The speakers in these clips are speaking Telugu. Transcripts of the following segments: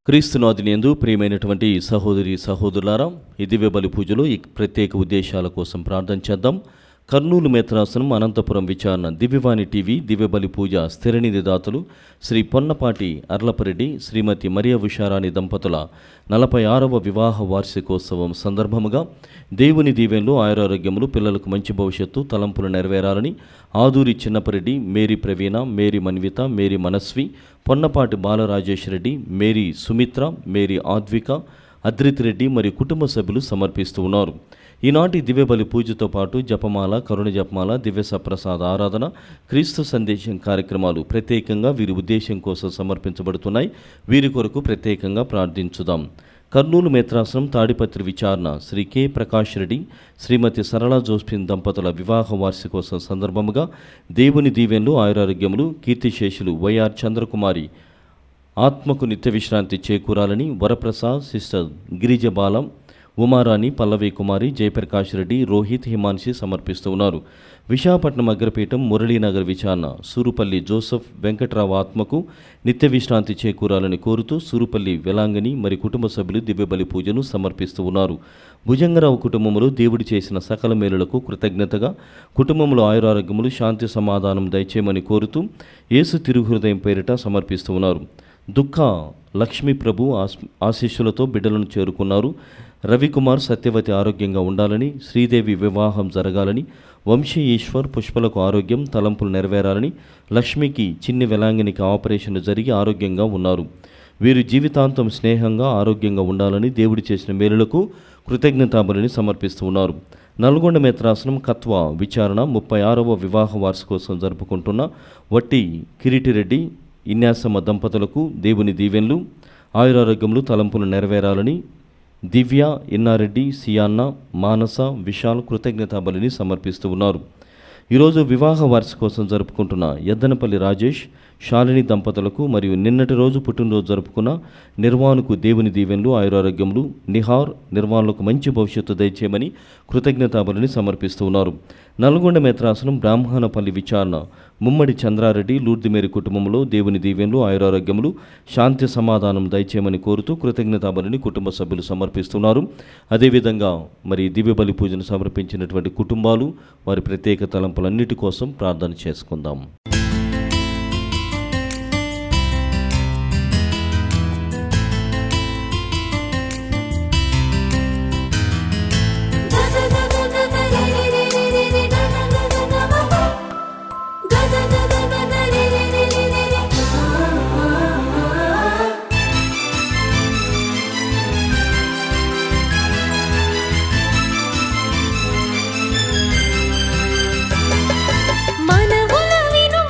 క్రీస్తునాథునియందు ప్రియమైనటువంటి సహోదరి సహోదరులారా, ఈ దివ్య బలి పూజలో ఈ ప్రత్యేక ఉద్దేశాల కోసం ప్రార్థన చేద్దాం. కర్నూలు మేత్రాసనం అనంతపురం విచారణ దివ్యవాణి టీవీ దివ్య బలి పూజ స్థిరనిధి దాతలు శ్రీ పొన్నపాటి అర్లపరెడ్డి శ్రీమతి మరియ ఉషారాణి దంపతుల 46వ వివాహ వార్షికోత్సవం సందర్భముగా దేవుని దీవెనలు ఆయురారోగ్యములు, పిల్లలకు మంచి భవిష్యత్తు, తలంపులు నెరవేరాలని ఆదూరి చిన్నపరెడ్డి, మేరీ ప్రవీణ, మేరీ మన్విత, మేరీ మనస్వి, పొన్నపాటి బాలరాజేశ్వరెడ్డి, మేరీ సుమిత్ర, మేరీ ఆద్విక, అద్రిత్ రెడ్డి మరియు కుటుంబ సభ్యులు సమర్పిస్తూ ఉన్నారు. ఈనాటి దివ్య బలి పూజతో పాటు జపమాల, కరుణ జపమాల, దివ్య సప్రసాద ఆరాధన, క్రీస్తు సందేశం కార్యక్రమాలు ప్రత్యేకంగా వీరి ఉద్దేశం కోసం సమర్పించబడుతున్నాయి. వీరి కొరకు ప్రత్యేకంగా ప్రార్థించుదాం. కర్నూలు మేత్రాసనం తాడిపత్రి విచారణ శ్రీ కె ప్రకాష్ రెడ్డి, శ్రీమతి సరళ జోస్ఫిన్ దంపతుల వివాహ వార్షికోత్సవం సందర్భముగా దేవుని దీవెనలు ఆయురారోగ్యములు, కీర్తిశేషులు వైఆర్ చంద్రకుమారి ఆత్మకు నిత్య విశ్రాంతి చేకూరాలని వరప్రసాద్, సిస్టర్ గిరిజ బాలం, ఉమారాణి, పల్లవి కుమారి, జయప్రకాష్ రెడ్డి, రోహిత్, హిమాన్షి సమర్పిస్తూ ఉన్నారు. విశాఖపట్నం అగ్రపీఠం మురళీనగర్ విచారణ సూరుపల్లి జోసఫ్ వెంకట్రావు ఆత్మకు నిత్య విశ్రాంతి చేకూరాలని కోరుతూ సూరుపల్లి వెలాంగని మరి కుటుంబ సభ్యులు దివ్యబలి పూజను సమర్పిస్తూ ఉన్నారు. భుజంగరావు కుటుంబంలో దేవుడి చేసిన సకల మేలులకు కృతజ్ఞతగా కుటుంబంలో ఆయురారోగ్యములు, శాంతి సమాధానం దయచేయమని కోరుతూ యేసు తిరుహృదయం పేరిట సమర్పిస్తూ ఉన్నారు. దుఃఖ లక్ష్మీ ప్రభు ఆశీస్సులతో బిడ్డలను చేరుకున్నారు. రవికుమార్, సత్యవతి ఆరోగ్యంగా ఉండాలని, శ్రీదేవి వివాహం జరగాలని, వంశీ ఈశ్వర్ పుష్పలకు ఆరోగ్యం, తలంపులు నెరవేరాలని, లక్ష్మికి చిన్ని వెలాంగినికి ఆపరేషన్ జరిగి ఆరోగ్యంగా ఉన్నారు. వీరు జీవితాంతం స్నేహంగా ఆరోగ్యంగా ఉండాలని దేవుడి చేసిన మేలులకు కృతజ్ఞతాబలిని సమర్పిస్తూ ఉన్నారు. నల్గొండ మేత్రాసనం కత్వా విచారణ 36వ వివాహ వార్షికోత్సవం జరుపుకుంటున్న వట్టి కిరీటిరెడ్డి, ఇన్యాసమ్మ దంపతులకు దేవుని దీవెనలు ఆయురారోగ్యములు, తలంపులు నెరవేరాలని దివ్య, ఇన్నారెడ్డి, సియాన్న, మానస, విశాల్ కృతజ్ఞతాబలిని సమర్పిస్తూ ఉన్నారు. ఈరోజు వివాహ వార్షికోత్సవం జరుపుకుంటున్న ఎద్దనపల్లి రాజేష్, శాలిని దంపతులకు మరియు నిన్నటి రోజు పుట్టినరోజు జరుపుకున్న నిర్వాణకు దేవుని దీవెనలు ఆయురారోగ్యములు, నిహార్, నిర్వాణులకు మంచి భవిష్యత్తు దయచేయమని కృతజ్ఞతాబలిని సమర్పిస్తూ ఉన్నారు. నల్గొండ మేత్రాసనం బ్రాహ్మణపల్లి విచారణ ముమ్మడి చంద్రారెడ్డి, లూర్దిమేరి కుటుంబంలో దేవుని దీవెనలు ఆయురారోగ్యములు, శాంతి సమాధానం దయచేయమని కోరుతూ కృతజ్ఞతాబలిని కుటుంబ సభ్యులు సమర్పిస్తున్నారు. అదేవిధంగా మరి దివ్యబలి పూజను సమర్పించినటువంటి కుటుంబాలు వారి ప్రత్యేక తలంపులన్నిటి కోసం ప్రార్థన చేసుకుందాం. మనవుల విను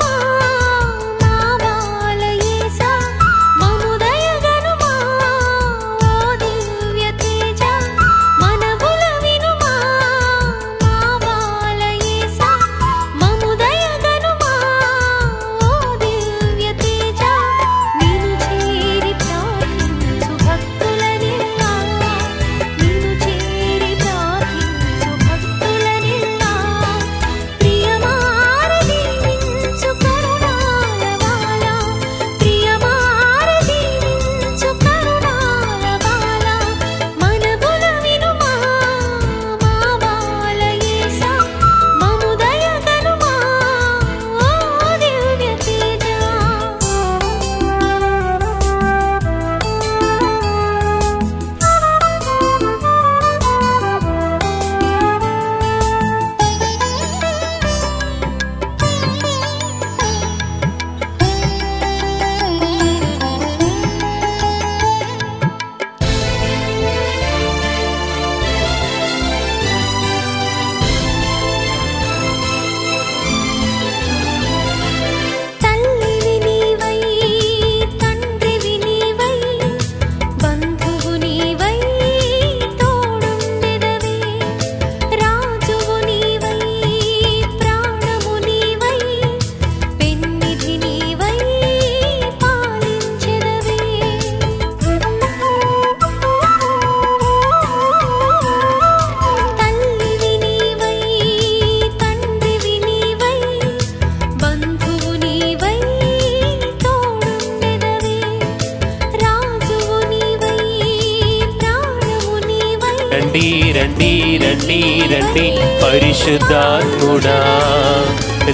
రండి రండి రండి పరిశుద్ధాత్ముడా,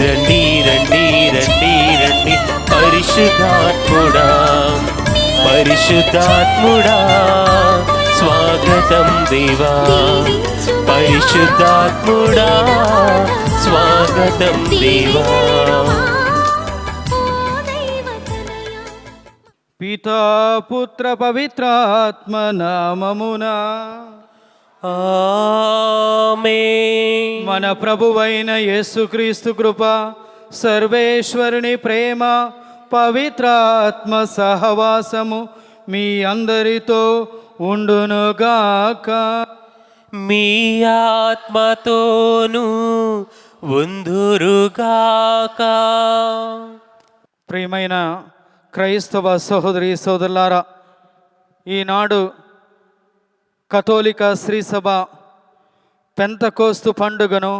రండి రండి రండి రండి పరిశుద్ధాత్ముడా, పరిశుద్ధాత్ముడా స్వాగతం దేవా, పరిశుద్ధాత్ముడా స్వాగతం దేవా. పితా పుత్ర పవిత్రాత్మ నామమునా ఆమేన్. మన ప్రభువైన యేసుక్రీస్తు కృప, సర్వేశ్వరుని ప్రేమ, పవిత్రాత్మ సహవాసము మీ అందరితో ఉండునుగాక. మీ ఆత్మతోను ఉందురుగాక. ప్రియమైన క్రైస్తవ సహోదరి సోదరులారా, ఈనాడు కథోలిక శ్రీసభ పెంతకోస్తు పండుగను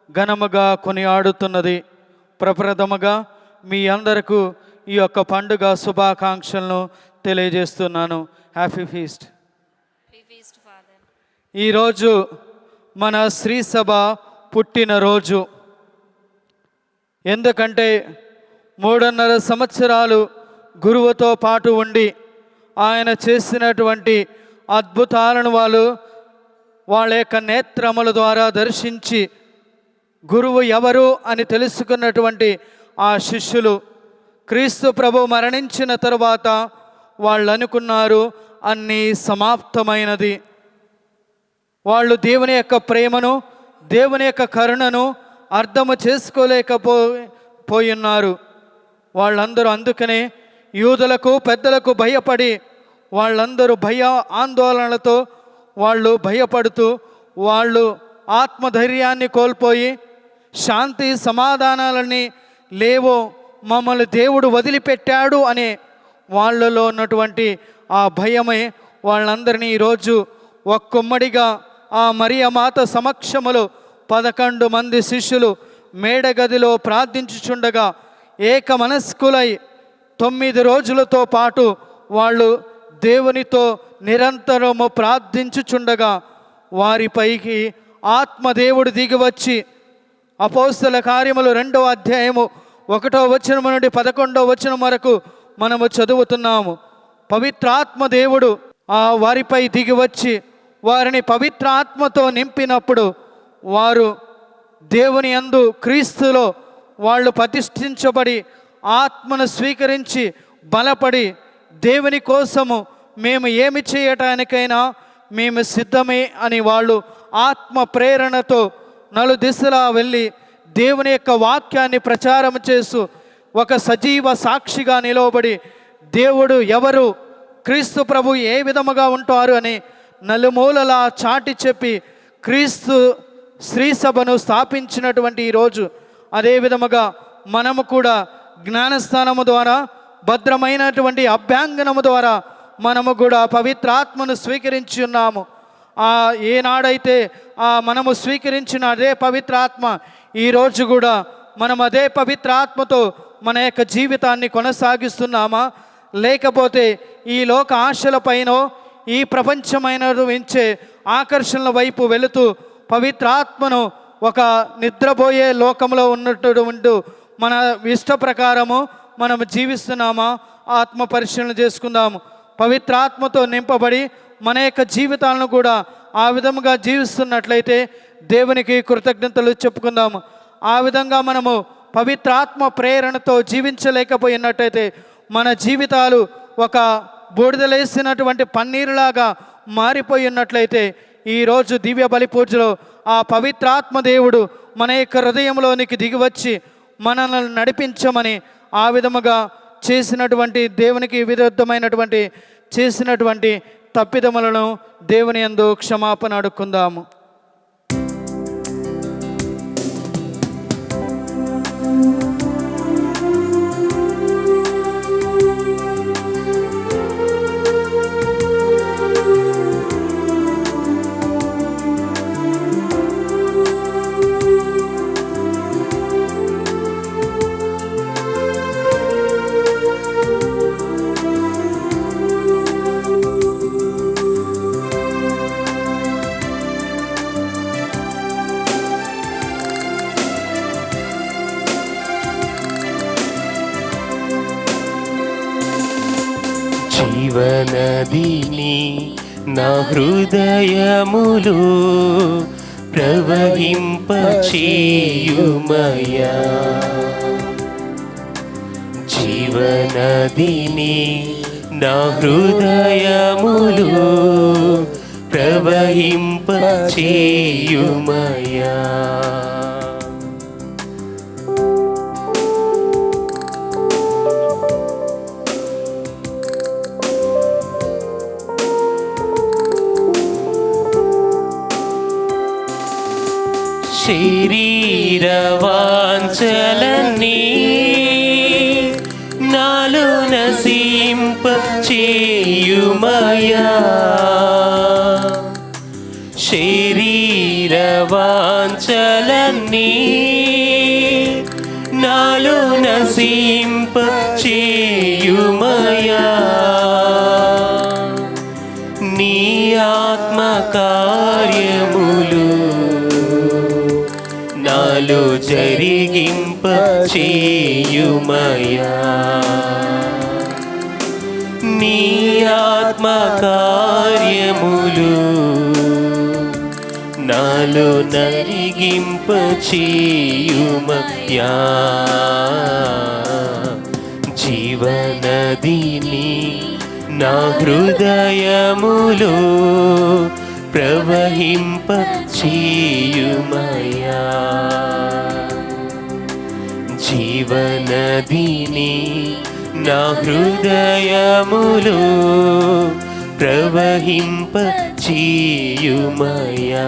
ఘనముగా కొనియాడుతున్నది. ప్రప్రథముగా మీ అందరకు ఈ యొక్క పండుగ శుభాకాంక్షలను తెలియజేస్తున్నాను. Happy feast. ఈరోజు మన శ్రీసభ పుట్టినరోజు. ఎందుకంటే 3.5 సంవత్సరాలు గురువుతో పాటు ఉండి ఆయన చేసినటువంటి అద్భుతాలను వాళ్ళ యొక్క నేత్రముల ద్వారా దర్శించి గురువు ఎవరు అని తెలుసుకున్నటువంటి ఆ శిష్యులు క్రీస్తు ప్రభు మరణించిన తరువాత వాళ్ళు అనుకున్నారు అన్నీ సమాప్తమైనది. వాళ్ళు దేవుని యొక్క ప్రేమను, దేవుని యొక్క కరుణను అర్థము చేసుకోలేకపోయినారు. వాళ్ళందరూ అందుకనే యూదులకు పెద్దలకు భయపడి వాళ్ళందరూ ఆందోళనలతో వాళ్ళు భయపడుతూ వాళ్ళు ఆత్మధైర్యాన్ని కోల్పోయి శాంతి సమాధానాలని లేవో, మమ్మల్ని దేవుడు వదిలిపెట్టాడు అనే వాళ్ళలో ఉన్నటువంటి ఆ భయమే వాళ్ళందరినీ ఈరోజు ఒక్కొమ్మడిగా ఆ మరియ మాత సమక్షములో 11 మంది శిష్యులు మేడగదిలో ప్రార్థించుచుండగా ఏక మనస్కులై 9 రోజులతో పాటు వాళ్ళు దేవునితో నిరంతరము ప్రార్థించుచుండగా వారిపైకి ఆత్మదేవుడు దిగివచ్చి అపోస్తల కార్యములు 2వ అధ్యాయము 1వ వచనం నుండి 11వ వచనం వరకు మనము చదువుతున్నాము. పవిత్రాత్మ దేవుడు ఆ వారిపై దిగివచ్చి వారిని పవిత్రాత్మతో నింపినప్పుడు వారు దేవుని యందు క్రీస్తులో వాళ్ళు ప్రతిష్ఠించబడి ఆత్మను స్వీకరించి బలపడి దేవుని కోసము మేము ఏమి చేయటానికైనా మేము సిద్ధమే అని వాళ్ళు ఆత్మ ప్రేరణతో నలుదిశలా వెళ్ళి దేవుని యొక్క వాక్యాన్ని ప్రచారం చేస్తూ ఒక సజీవ సాక్షిగా నిలవబడి దేవుడు ఎవరు, క్రీస్తు ప్రభు ఏ విధముగా ఉంటారు అని నలుమూలలా చాటి చెప్పి క్రీస్తు శ్రీసభను స్థాపించినటువంటి ఈరోజు అదే విధముగా మనము కూడా జ్ఞానస్థానము ద్వారా భద్రమైనటువంటి అభ్యాంగనము ద్వారా మనము కూడా పవిత్రాత్మను స్వీకరించి ఉన్నాము. ఏనాడైతే మనము స్వీకరించిన అదే పవిత్రాత్మ ఈరోజు కూడా మనం అదే పవిత్రాత్మతో మన యొక్క జీవితాన్ని కొనసాగిస్తున్నామా, లేకపోతే ఈ లోక ఆశలపైనో ఈ ప్రపంచమైన వించే ఆకర్షణల వైపు వెళుతూ పవిత్రాత్మను ఒక నిద్రపోయే లోకంలో ఉన్నట్టు మన ఇష్ట ప్రకారము మనం జీవిస్తున్నామా? ఆత్మ పరిశీలన చేసుకుందాము. పవిత్రాత్మతో నింపబడి మన యొక్క జీవితాలను కూడా ఆ విధముగా జీవిస్తున్నట్లయితే దేవునికి కృతజ్ఞతలు చెప్పుకుందాము. ఆ విధంగా మనము పవిత్రాత్మ ప్రేరణతో జీవించలేకపోయినట్టయితే మన జీవితాలు ఒక బూడిదలేసినటువంటి పన్నీరులాగా మారిపోయినట్లయితే ఈరోజు దివ్య బలి పూజలో ఆ పవిత్రాత్మ దేవుడు మన యొక్క హృదయంలోనికి దిగివచ్చి మనల్ని నడిపించమని ఆ విధముగా చేసినటువంటి దేవునికి విరుద్ధమైనటువంటి చేసినటువంటి తప్పిదములను దేవుని యందు క్షమాపణ అడుక్కుందాము. జీవనదిని నా హృదయములు ప్రవహింపచేయుమయా. జీవనదిని నా హృదయములు ప్రవహింపచేయుమయా. శరీర వాంఛలన్నీ నాలో నశింపచేయుమయా. శరీర వాంఛలన్నీ నాలో నశింపచేయుమయా. నీ ఆత్మ కార్యములు నాలో జరిగింపచేయుమయా. నీ ఆత్మ కార్యములు నాలో జరిగింపచేయుమయా. జీవనదిని నా హృదయములో ప్రవహింపచేయుమయా. జీవనదిని నా హృదయములో ప్రవహింపచేయుమయా.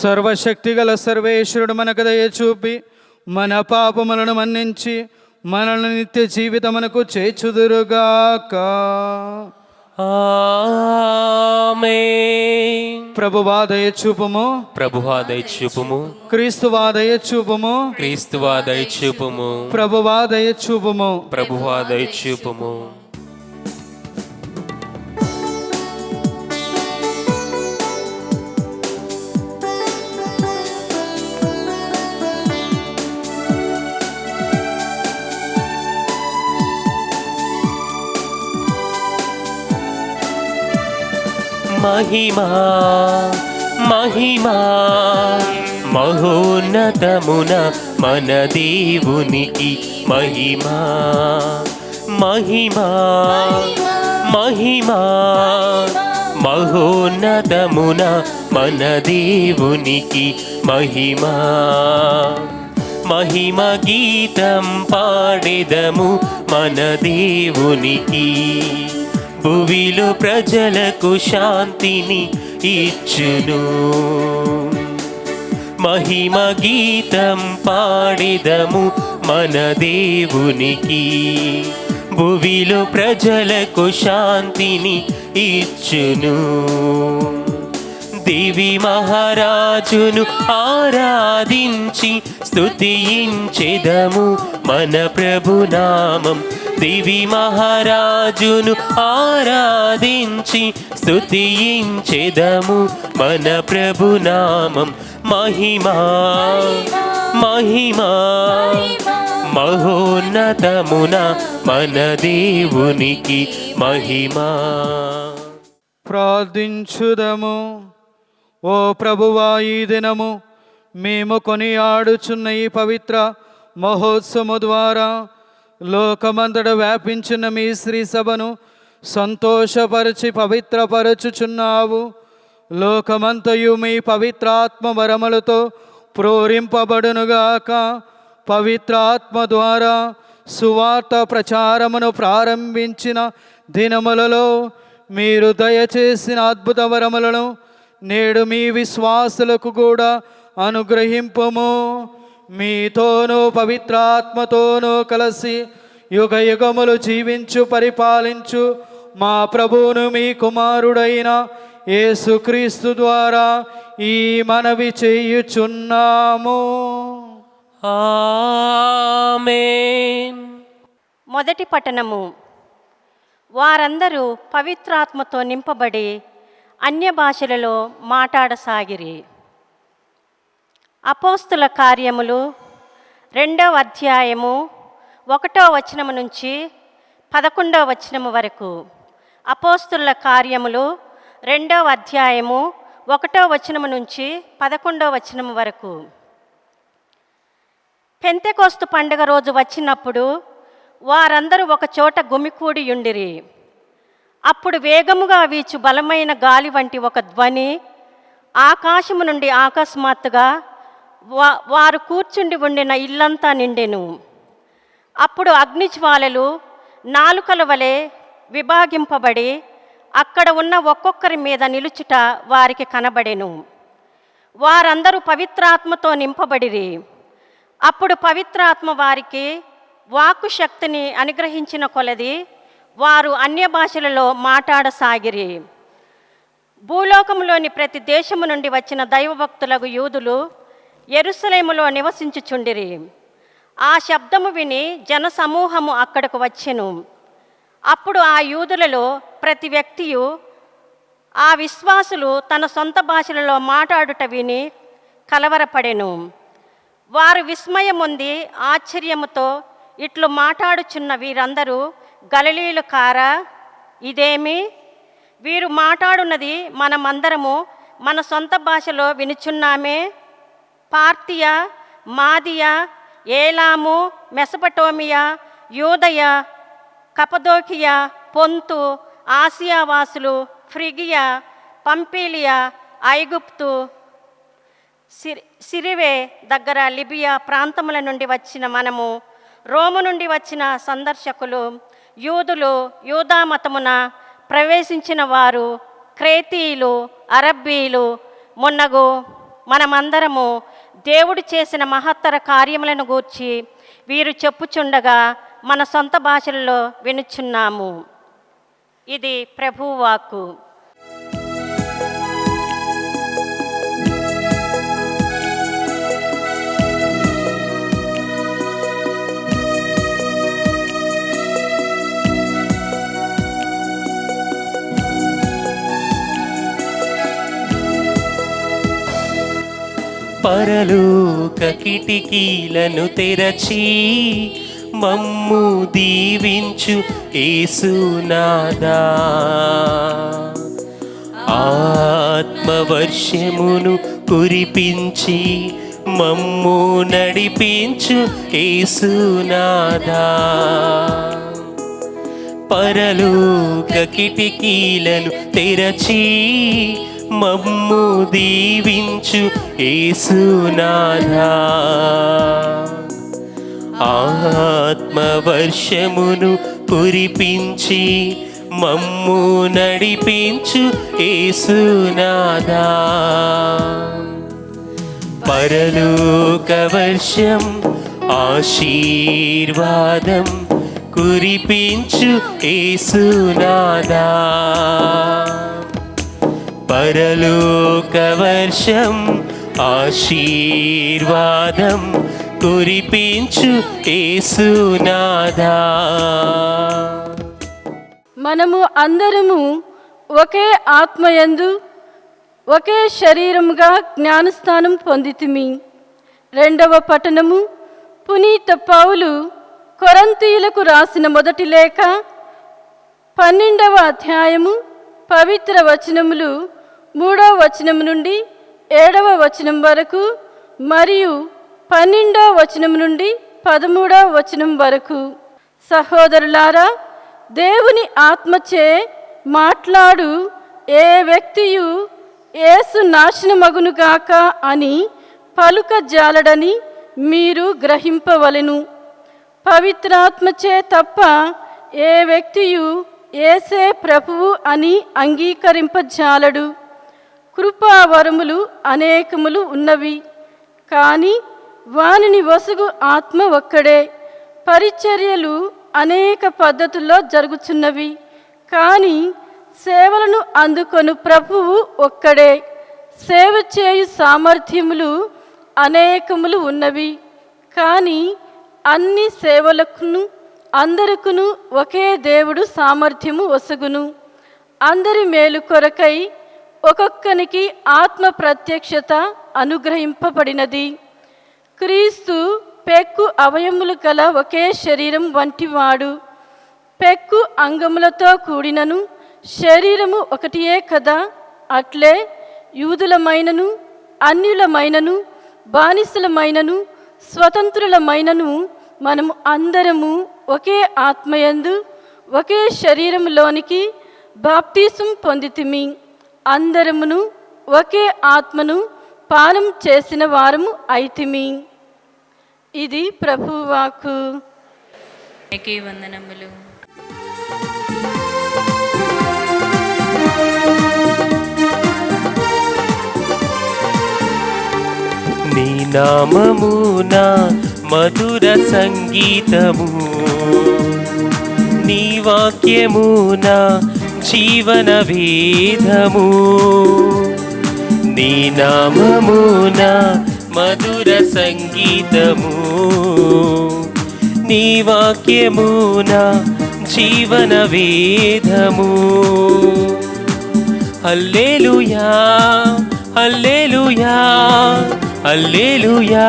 సర్వశక్తిగల సర్వేశ్వరుడు మనకు దయ చూపి మన పాపములను మన్నించి మనల్ని నిత్య జీవితమునకు చేర్చుదురుగాక. ఆమేన్. ప్రభువా దయ చూపుము, ప్రభువా దయ చూపుము, క్రీస్తువా దయ చూపుము, క్రీస్తువా దయ చూపుము, ప్రభువా దయ చూపుము. ప్రభువా దయ చూపుము. మహిమా మహిమా మహోన్నతమున మన దేవునికి మహిమా. మహిమా మహిమా మహోన్నతమున మన దేవునికి మహిమా. మహిమ గీతం పాడెదము మన దేవునికి. భువిలో ప్రజలకు శాంతిని ఇచ్చును. మహిమ గీతం పాడెదము మన దేవునికి. భువిలో ప్రజలకు శాంతిని ఇచ్చును. దేవి మహారాజును ఆరాధించి స్తుతించెదము మన ప్రభునామం. దేవి మహారాజును ఆరాధించి స్తుతించెదము మన ప్రభునామం. మహిమా మహిమా మహోన్నతమున మన దేవునికి మహిమా. ప్రార్థించుదము. ఓ ప్రభువా, ఈ దినము మేము కొనియాడుచున్న ఈ పవిత్ర మహోత్సవము ద్వారా లోకమంతట వ్యాపించిన మీ శ్రీ సభను సంతోషపరిచి పవిత్రపరచుచున్నావు. లోకమంతయు మీ పవిత్రాత్మ వరములతో ప్రోరింపబడునుగాక. పవిత్రాత్మ ద్వారా సువార్త ప్రచారమును ప్రారంభించిన దినములలో మీరు దయచేసిన అద్భుత వరములను నేడు మీ విశ్వాసులకు కూడా అనుగ్రహింపుము. మీతోనూ పవిత్రాత్మతోనూ కలిసి యుగ యుగములు జీవించు పరిపాలించు మా ప్రభువును మీ కుమారుడైన యేసుక్రీస్తు ద్వారా ఈ మనవి చేయుచున్నాము. ఆమేన్. మొదటి పట్టణము. వారందరూ పవిత్రాత్మతో నింపబడి అన్య భాషలలో మాట్లాడసాగిరి. అపోస్తుల కార్యములు 2వ అధ్యాయము 1వ వచనము నుంచి 11వ వచనము వరకు. అపోస్తుల కార్యములు 2వ అధ్యాయము 1వ వచనము నుంచి 11వ వచనము వరకు. పెంతెకోస్తు పండుగ రోజు వచ్చినప్పుడు వారందరూ ఒక చోట గుమికూడి యుండిరి. అప్పుడు వేగముగా వీచు బలమైన గాలి వంటి ఒక ధ్వని ఆకాశము నుండి అకస్మాత్తుగా వారు కూర్చుండి ఉండిన ఇల్లంతా నిండెను. అప్పుడు అగ్నిజ్వాలలు నాలుకల వలె విభాగింపబడి అక్కడ ఉన్న ఒక్కొక్కరి మీద నిలుచుట వారికి కనబడెను. వారందరూ పవిత్రాత్మతో నింపబడిరి. అప్పుడు పవిత్రాత్మ వారికి వాక్కు శక్తిని అనుగ్రహించిన కొలది వారు అన్య భాషలలో మాట్లాడసాగిరి. భూలోకంలోని ప్రతి దేశము నుండి వచ్చిన దైవభక్తులకు యూదులు యెరూషలేములో నివసించుచుండిరి. ఆ శబ్దము విని జనసమూహము అక్కడకు వచ్చెను. అప్పుడు ఆ యూదులలో ప్రతి వ్యక్తియు ఆ విశ్వాసులు తన సొంత భాషలలో మాట్లాడుట విని కలవరపడెను. వారు విస్మయముంది ఆశ్చర్యముతో ఇట్లు మాట్లాడుచున్న వీరందరూ గలిలీయులు కారా? ఇదేమి? వీరు మాట్లాడున్నది మనమందరము మన సొంత భాషలో వినుచున్నామే. పార్తియా, మాదియా, ఏలాము, మెసపటోమియా, యూదయ, కపదోకియా, పొంతు, ఆసియావాసులు, ఫ్రిగియా, పంపీలియా, ఐగుప్తు, సిరివే దగ్గర లిబియా ప్రాంతముల నుండి వచ్చిన మనము, రోము నుండి వచ్చిన సందర్శకులు, యూదులు, యూదా మతమున ప్రవేశించిన వారు, క్రేతీయులు, అరబ్బీలు మున్నగు మనమందరము దేవుడు చేసిన మహత్తర కార్యములను గూర్చి వీరు చెప్పుచుండగా మన సొంత భాషల్లో వినుచున్నాము. ఇది ప్రభువు వాక్కు. పరలోక కిటికీలను తెరచి మమ్ము దీవించు యేసునాదా, ఆత్మవర్షమును కురిపించి మమ్ము నడిపించు యేసునాదా. పరలోక కిటికీలను తెరచి మమ్ము దీవించు యేసునాదా, ఆత్మవర్షమును కురిపించి మమ్ము నడిపించు యేసునాదా. పరలోక వర్షం ఆశీర్వాదం కురిపించు యేసునాదా, పరలోక వర్షం ఆశీర్వాదం కురిపించు యేసునాదా. మనము అందరము ఒకే ఆత్మయందు ఒకే శరీరముగా జ్ఞానస్నానం పొందితిమి. 2వ పట్టణము పునీత పౌలు కొరింథీయులకు రాసిన మొదటి లేఖ 12వ అధ్యాయము పవిత్ర వచనములు 3వ వచనం నుండి 7వ వచనం వరకు మరియు 12వ వచనం నుండి 13వ వచనం వరకు. సహోదరులారా, దేవుని ఆత్మచే మాట్లాడు ఏ వ్యక్తియు యేసు నాశనమగునుగాక అని పలుకజాలడని మీరు గ్రహింపవలెను. పవిత్రాత్మచే తప్ప ఏ వ్యక్తియు యేసే ప్రభువు అని అంగీకరింపజాలడు. కృపావరములు అనేకములు ఉన్నవి, కానీ వానిని వసుగు ఆత్మ ఒక్కడే. పరిచర్యలు అనేక పద్ధతుల్లో జరుగుచున్నవి, కానీ సేవలను అందుకొను ప్రభువు ఒక్కడే. సేవ చేయు సామర్థ్యములు అనేకములు ఉన్నవి, కానీ అన్ని సేవలకును అందరికును ఒకే దేవుడు సామర్థ్యము వసగును. అందరి మేలు కొరకై ఒక్కొక్కనికి ఆత్మ ప్రత్యక్షత అనుగ్రహింపబడినది. క్రీస్తు పెక్కు అవయములు గల ఒకే శరీరం వంటివాడు. పెక్కు అంగములతో కూడినను శరీరము ఒకటియే కదా. అట్లే యూదులమైనను అన్యులమైనను బానిసలమైనను స్వతంత్రులమైనను మనము అందరము ఒకే ఆత్మయందు ఒకే శరీరములోనికి బాప్తీసం పొందితిమి. అందరమును ఒకే ఆత్మను పానం చేసిన వారము అయితిమి. ఇది ప్రభువాక్కు. నీకే వందనములు. నీ నామమున మధుర సంగీతము, నీ వాక్యమున జీవన వేదము. నీ నామమున మధుర సంగీతము, నీ వాక్యమున జీవన వేదము. హల్లెలూయా హల్లెలూయా హల్లెలూయా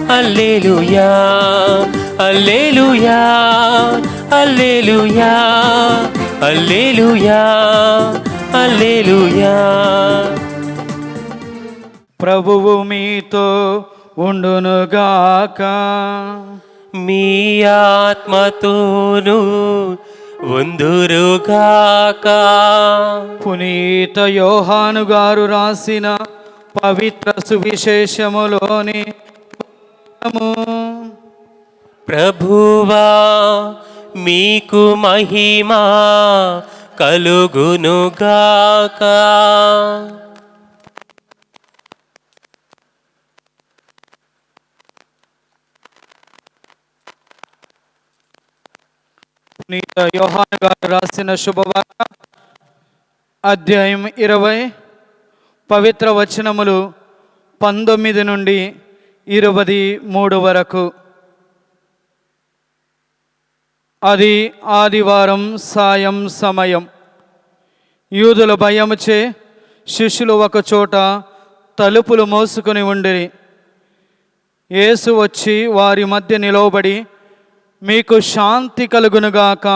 హల్లెలూయా హల్లెలూయా హల్లెలూయా హల్లెలూయా హల్లెలూయా. ప్రభువు మీతో ఉండునుగాక. మీ ఆత్మతోను ఉందురుగాక. పునీత యోహాను గారు రాసిన పవిత్ర సువిశేషములోని ప్రభువా మీకు మహిమా కలుగునుగాక. పునీత యోహాను గారు రాసిన శుభవార్త అధ్యాయం 20 పవిత్ర వచనములు 19 నుండి 23 వరకు. అది ఆదివారం సాయం సమయం. యూదుల భయముచే శిష్యులు ఒక చోట తలుపులు మోసుకొని ఉండిరి. యేసు వచ్చి వారి మధ్య నిలవబడి, మీకు శాంతి కలుగునుగాక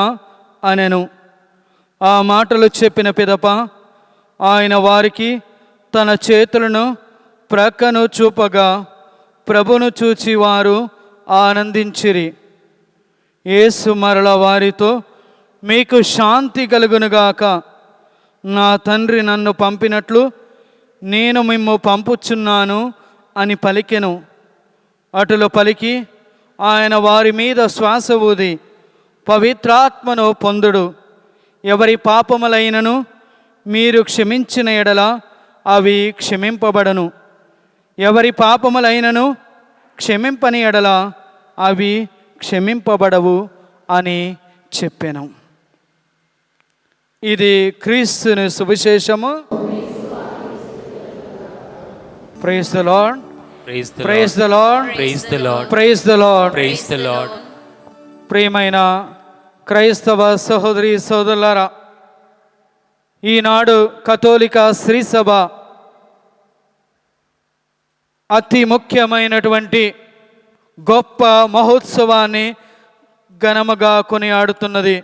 అనెను. ఆ మాటలు చెప్పిన పిదప ఆయన వారికి తన చేతులను ప్రక్కను చూపగా ప్రభును చూచి వారు ఆనందించిరి. యేసు మరల వారితో, మీకు శాంతి కలుగునుగాక. నా తండ్రి నన్ను పంపినట్లు నేను మిమ్ము పంపుచున్నాను అని పలికెను. అటులో పలికి ఆయన వారి మీద శ్వాస ఊది, పవిత్రాత్మను పొందుడు. ఎవరి పాపములైనను మీరు క్షమించిన ఎడల అవి క్షమింపబడను, ఎవరి పాపములైనను క్షమింపని ఎడల అవి క్షమింపబడవు అని చెప్పాను. ఇది క్రీస్తుని సువిశేషము. Praise the lord. Praise the lord. Praise the lord. Praise the lord. Praise the Lord. ప్రియమైన క్రైస్తవ సహోదరి సోదరులారా, ఈనాడు కథోలిక శ్రీ సభ అతి ముఖ్యమైనటువంటి గొప్ప మహోత్సవాన్ని ఘనముగా కొనియాడుతున్నది.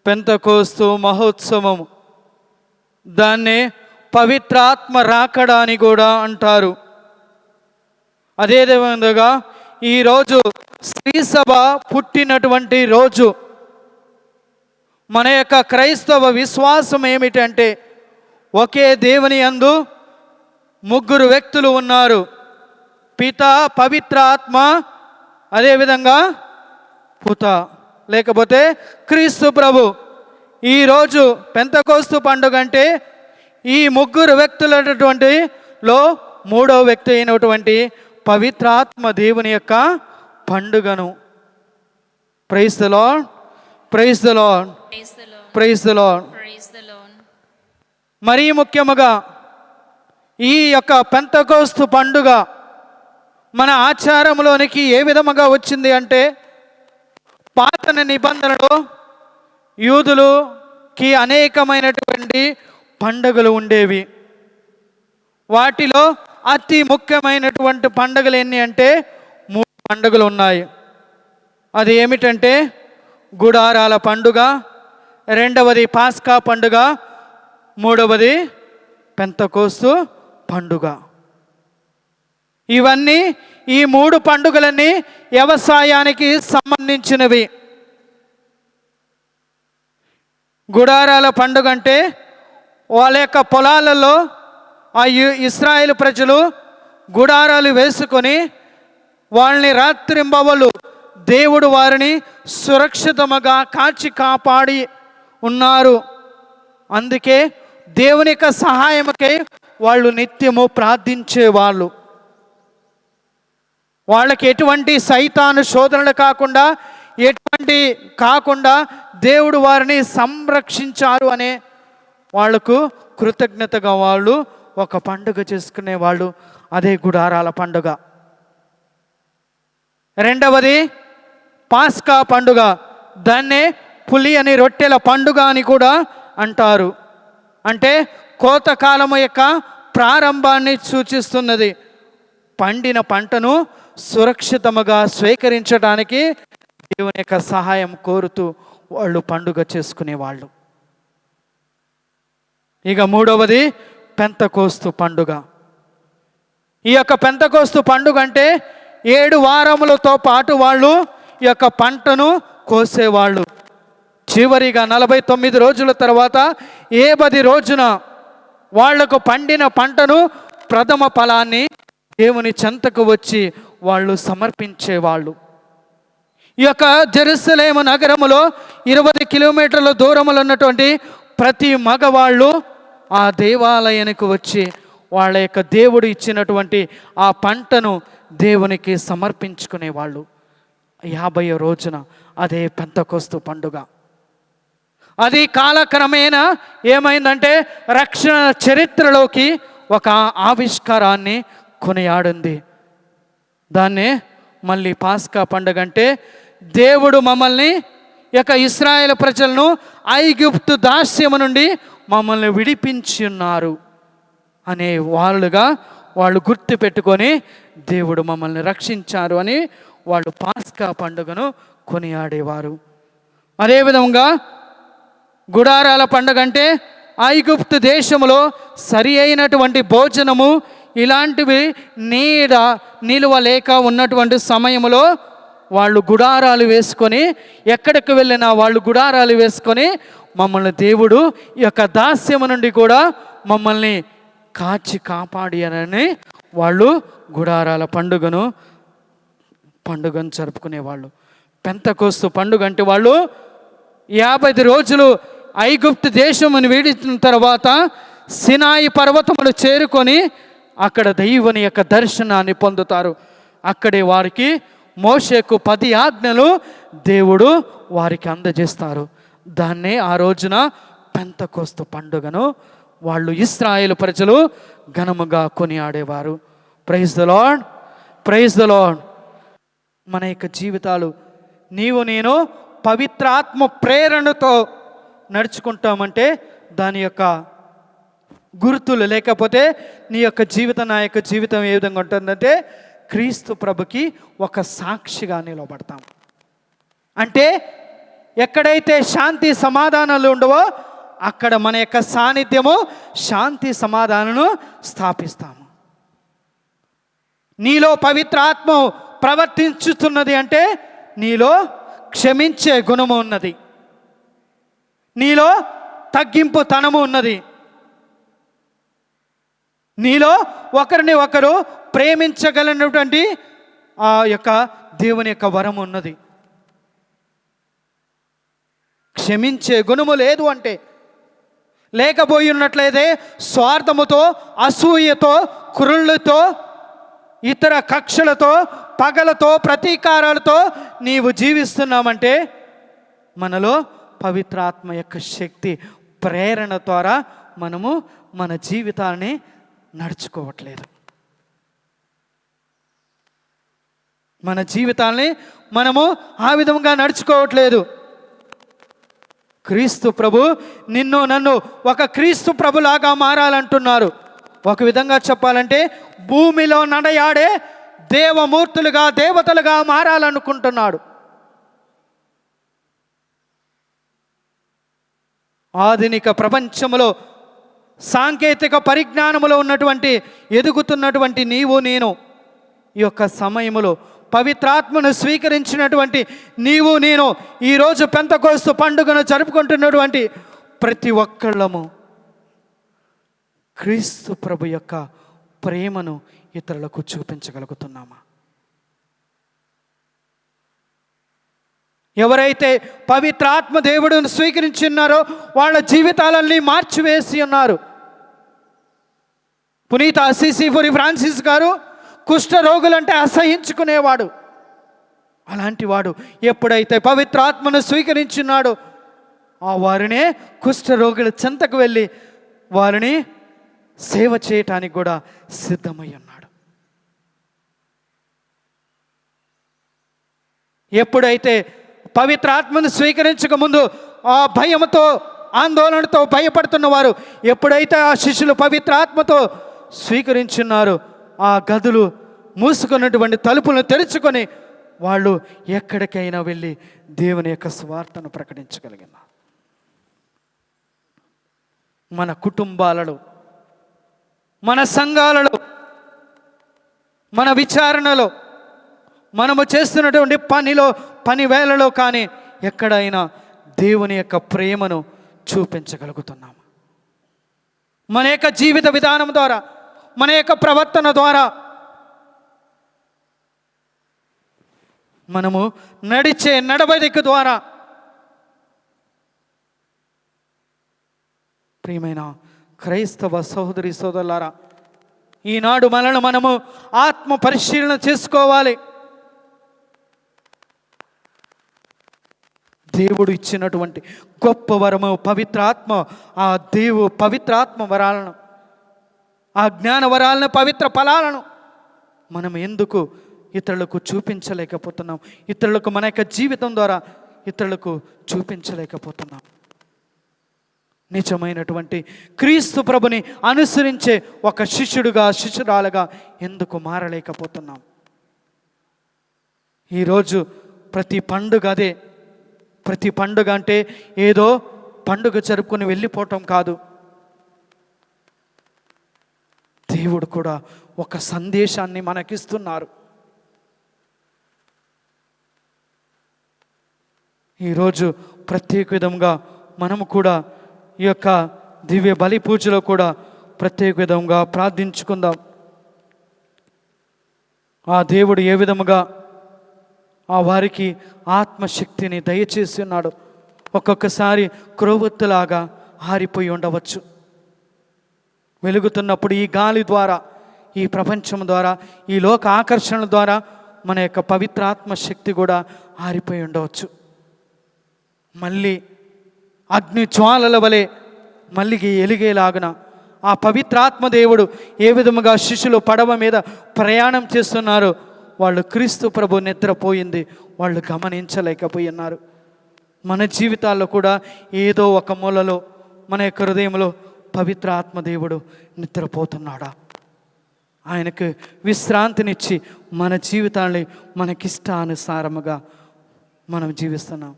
పెంతెకోస్తు మహోత్సవం. దాన్నే పవిత్రాత్మ రాకడ అని కూడా అంటారు. అదేవిధంగా ఈరోజు శ్రీ సభ పుట్టినటువంటి రోజు. మన యొక్క క్రైస్తవ విశ్వాసం ఏమిటంటే, ఒకే దేవుని యందు ముగ్గురు వ్యక్తులు ఉన్నారు. పిత, పవిత్ర ఆత్మ, అదేవిధంగా పుత లేకపోతే క్రీస్తు ప్రభు. ఈరోజు పెంతెకోస్తు పండుగ అంటే ఈ ముగ్గురు వ్యక్తులటువంటి లో మూడవ వ్యక్తి అయినటువంటి పవిత్రాత్మ దేవుని యొక్క పండుగను. Praise the lord. Praise the lord. Praise the Lord. మరీ ముఖ్యముగా ఈ యొక్క పెంతెకోస్తు పండుగ మన ఆచారంలోనికి ఏ విధముగా వచ్చింది అంటే, పాత నిబంధనలో యూదులకి అనేకమైనటువంటి పండుగలు ఉండేవి. వాటిలో అతి ముఖ్యమైనటువంటి పండుగలు ఎన్ని అంటే 3 పండుగలు ఉన్నాయి. అది ఏమిటంటే గుడారాల పండుగ, రెండవది పాస్కా పండుగ, మూడవది పెంతెకోస్తు పండుగ. ఇవన్నీ ఈ 3 పండుగలన్నీ వ్యవసాయానికి సంబంధించినవి. గుడారాల పండుగ అంటే వాళ్ళ యొక్క పొలాలలో ఆ ఇశ్రాయేలు ప్రజలు గుడారాలు వేసుకొని వాళ్ళని రాత్రింబవళ్ళు దేవుడు వారిని సురక్షితముగా కాచి కాపాడి ఉన్నారు. అందుకే దేవుని యొక్క సహాయముకై వాళ్ళు నిత్యము ప్రార్థించేవాళ్ళు. వాళ్ళకి ఎటువంటి సైతాను శోధనలు కాకుండా దేవుడు వారిని సంరక్షించారు అనే వాళ్లకు కృతజ్ఞతగా వాళ్ళు ఒక పండుగ చేసుకునేవాళ్ళు. అదే గుడారాల పండుగ. రెండవది పాస్కా పండుగ. దాన్నే పులియని రొట్టెల పండుగ అని కూడా అంటారు. అంటే కోతకాలము యొక్క ప్రారంభాన్ని సూచిస్తున్నది. పండిన పంటను సురక్షితముగా స్వీకరించడానికి దేవుని యొక్క సహాయం కోరుతూ వాళ్ళు పండుగ చేసుకునేవాళ్ళు. ఇక మూడవది పెంతెకోస్తు పండుగ. ఈ యొక్క పెంతెకోస్తు పండుగ అంటే 7 వారములతో పాటు వాళ్ళు ఈ యొక్క పంటను కోసేవాళ్ళు. చివరిగా 49 రోజుల తర్వాత 10 రోజున వాళ్లకు పండిన పంటను ప్రథమ ఫలాన్ని దేవుని చెంతకు వచ్చి వాళ్ళు సమర్పించేవాళ్ళు. ఈ యొక్క జెరూసలేము నగరములో 20 కిలోమీటర్ల దూరంలో ఉన్నటువంటి ప్రతి మగవాళ్ళు ఆ దేవాలయానికి వచ్చి వాళ్ళ యొక్క దేవుడు ఇచ్చినటువంటి ఆ పంటను దేవునికి సమర్పించుకునేవాళ్ళు. 50వ రోజున అదే పెంతెకోస్తు పండుగ. అది కాలక్రమేణా ఏమైందంటే రక్షణ చరిత్రలోకి ఒక ఆవిష్కారాన్ని కొనియాడింది. దాన్నే మళ్ళీ పాస్కా పండుగ అంటే దేవుడు మమ్మల్ని యొక్క ఇశ్రాయేలు ప్రజలను ఐగుప్తు దాస్యము నుండి మమ్మల్ని విడిపించి ఉన్నారు అనే వాళ్ళు గుర్తు పెట్టుకొని దేవుడు మమ్మల్ని రక్షించారు అని వాళ్ళు పాస్కా పండుగను కొనియాడేవారు. అదేవిధంగా గుడారాల పండుగ అంటే ఐగుప్తు దేశంలో సరి అయినటువంటి భోజనము ఇలాంటివి నిలువ లేక ఉన్నటువంటి సమయంలో వాళ్ళు గుడారాలు వేసుకొని ఎక్కడికి వెళ్ళినా వాళ్ళు గుడారాలు వేసుకొని మమ్మల్ని దేవుడు ఈ యొక్క దాస్యము నుండి కూడా మమ్మల్ని కాచి కాపాడి అని వాళ్ళు గుడారాల పండుగను జరుపుకునేవాళ్ళు. పెంతెకోస్తు పండుగ అంటే వాళ్ళు 50 రోజులు ఐగుప్తు దేశమును వీడిన తర్వాత సినాయి పర్వతములు చేరుకొని అక్కడ దేవుని యొక్క దర్శనాన్ని పొందుతారు. అక్కడే వారికి మోషేకు 10 ఆజ్ఞలు దేవుడు వారికి అందజేస్తారు. దాన్నే ఆ రోజున పెంతెకోస్తు పండుగను వాళ్ళు ఇశ్రాయేలు ప్రజలు ఘనముగా కొనియాడేవారు. Praise the lord, praise the lord. మన యొక్క జీవితాలు నేను పవిత్రాత్మ ప్రేరణతో నడుచుకుంటామంటే దాని యొక్క గుర్తులు లేకపోతే నీ యొక్క జీవితం నా యొక్క జీవితం ఏ విధంగా ఉంటుందంటే క్రీస్తు ప్రభుకి ఒక సాక్షిగా నిలబడతాం. అంటే ఎక్కడైతే శాంతి సమాధానాలు ఉండవో అక్కడ మన యొక్క సాన్నిధ్యము శాంతి సమాధానాలను స్థాపిస్తాము. నీలో పవిత్ర ఆత్మ ప్రవర్తించుతున్నది అంటే నీలో క్షమించే గుణము ఉన్నది, నీలో తగ్గింపు తనము ఉన్నది, నీలో ఒకరిని ఒకరు ప్రేమించగలిగినటువంటి ఆ యొక్క దేవుని యొక్క వరం ఉన్నది. క్షమించే గుణము లేదు అంటే లేకపోయి ఉన్నట్లయితే స్వార్థముతో, అసూయతో, కురుళ్ళతో, ఇతర కక్షలతో, పగలతో, ప్రతీకారాలతో నీవు జీవిస్తున్నామంటే మనలో పవిత్రాత్మ యొక్క శక్తి ప్రేరణ ద్వారా మనము మన జీవితాన్ని నడుచుకోవట్లేదు. మన జీవితాన్ని మనము ఆ విధంగా నడుచుకోవట్లేదు. క్రీస్తు ప్రభు నిన్ను నన్ను ఒక క్రీస్తు ప్రభులాగా మారాలంటున్నారు. ఒక విధంగా చెప్పాలంటే భూమిలో నడయాడే దేవమూర్తులుగా, దేవతలుగా మారాలనుకుంటున్నాడు. ఆధునిక ప్రపంచంలో సాంకేతిక పరిజ్ఞానములో ఎదుగుతున్నటువంటి నీవు నేను ఈ యొక్క సమయములో పవిత్రాత్మను స్వీకరించినటువంటి నీవు నేను ఈరోజు పెంతెకోస్తు పండుగను జరుపుకుంటున్నటువంటి ప్రతి ఒక్కళ్ళము క్రీస్తు ప్రభు యొక్క ప్రేమను ఇతరులకు చూపించగలుగుతున్నామా? ఎవరైతే పవిత్రాత్మ దేవుడును స్వీకరించున్నారో వాళ్ళ జీవితాలన్నీ మార్చివేసి ఉన్నారు. పునీత అసిసిపురి ఫ్రాన్సిస్ గారు కుష్ఠ రోగులంటే అసహించుకునేవాడు. అలాంటి వాడు ఎప్పుడైతే పవిత్రాత్మను స్వీకరించున్నాడో ఆ వారినే కుష్ఠ రోగుల చెంతకు వెళ్ళి వారిని సేవ చేయటానికి కూడా సిద్ధమై ఉన్నాడు. ఎప్పుడైతే పవిత్రాత్మను స్వీకరించక ముందు ఆ భయంతో, ఆందోళనతో భయపడుతున్న వారు ఎప్పుడైతే ఆ శిష్యులు పవిత్రాత్మతో స్వీకరించున్నారో ఆ గదులు మూసుకున్నటువంటి తలుపులను తెరుచుకొని వాళ్ళు ఎక్కడికైనా వెళ్ళి దేవుని యొక్క స్వార్థను ప్రకటించగలిగినారు. మన కుటుంబాలలో, మన సంఘాలలో, మన విచారణలో, మనము చేస్తున్నటువంటి పనిలో, పని వేళలో కానీ ఎక్కడైనా దేవుని యొక్క ప్రేమను చూపించగలుగుతున్నాము. మన యొక్క జీవిత విధానం ద్వారా, మన యొక్క ప్రవర్తన ద్వారా, మనము నడిచే నడవడిక ద్వారా ప్రియమైన క్రైస్తవ సహోదరి సోదరులారా, ఈనాడు మనము ఆత్మ పరిశీలన చేసుకోవాలి. దేవుడు ఇచ్చినటువంటి గొప్ప వరము పవిత్రాత్మ. ఆ పవిత్రాత్మ వరాలను, ఆ జ్ఞాన వరాలను, పవిత్ర ఫలాలను మనం ఎందుకు ఇతరులకు చూపించలేకపోతున్నాం? ఇతరులకు మన యొక్క జీవితం ద్వారా ఇతరులకు చూపించలేకపోతున్నాం? నిజమైనటువంటి క్రీస్తు ప్రభుని అనుసరించే ఒక శిష్యుడుగా, శిష్యురాలుగా ఎందుకు మారలేకపోతున్నాం? ఈరోజు ప్రతి పండుగ అదే. ప్రతి పండుగ అంటే ఏదో పండుగ జరుపుకొని వెళ్ళిపోవటం కాదు. దేవుడు కూడా ఒక సందేశాన్ని మనకిస్తున్నారు. ఈరోజు ప్రత్యేక విధంగా మనము కూడా ఈ యొక్క దివ్య బలి పూజలో కూడా ప్రత్యేక విధంగా ప్రార్థించుకుందాం. ఆ దేవుడు ఏ విధముగా ఆ వారికి ఆత్మశక్తిని దయచేసి ఉన్నాడు. ఒక్కొక్కసారి క్రొవ్వొత్తులాగా ఆరిపోయి ఉండవచ్చు. వెలుగుతున్నప్పుడు ఈ గాలి ద్వారా, ఈ ప్రపంచం ద్వారా, ఈ లోక ఆకర్షణల ద్వారా మన యొక్క పవిత్రాత్మ శక్తి కూడా ఆరిపోయి ఉండవచ్చు. మళ్ళీ అగ్ని జ్వాలల వలె మళ్ళీ ఎలిగేలాగున ఆ పవిత్రాత్మ దేవుడు ఏ విధముగా శిష్యులు పడవ మీద ప్రయాణం చేస్తున్నారో వాళ్ళు క్రీస్తు ప్రభు నిద్రపోయింది వాళ్ళు గమనించలేకపోయి ఉన్నారు. మన జీవితాల్లో కూడా ఏదో ఒక మూలలో మన యొక్క హృదయంలో పవిత్ర ఆత్మదేవుడు నిద్రపోతున్నాడా? ఆయనకు విశ్రాంతినిచ్చి మన జీవితాన్ని మనకిష్టానుసారముగా మనం జీవిస్తున్నాం.